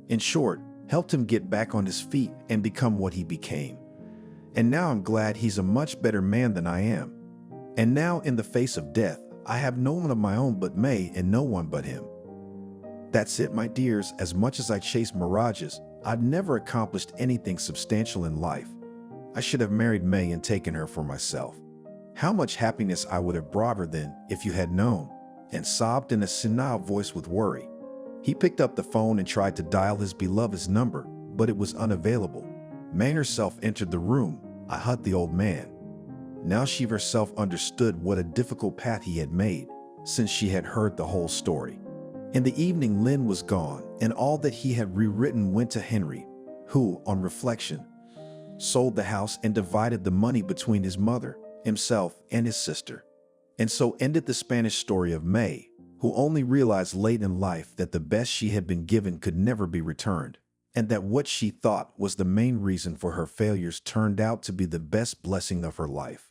In short, helped him get back on his feet and become what he became. And now I'm glad he's a much better man than I am. And now, in the face of death, I have no one of my own but May and no one but him. That's it, my dears. As much as I chase mirages, I've never accomplished anything substantial in life. I should have married May and taken her for myself. How much happiness I would have brought her then if you had known," and sobbed in a senile voice with worry. He picked up the phone and tried to dial his beloved's number, but it was unavailable. May herself entered the room. I hugged the old man. Now she herself understood what a difficult path he had made, since she had heard the whole story. In the evening, Lynn was gone, and all that he had rewritten went to Henry, who, on reflection, sold the house and divided the money between his mother, himself, and his sister. And so ended the Spanish story of May, who only realized late in life that the best she had been given could never be returned, and that what she thought was the main reason for her failures turned out to be the best blessing of her life.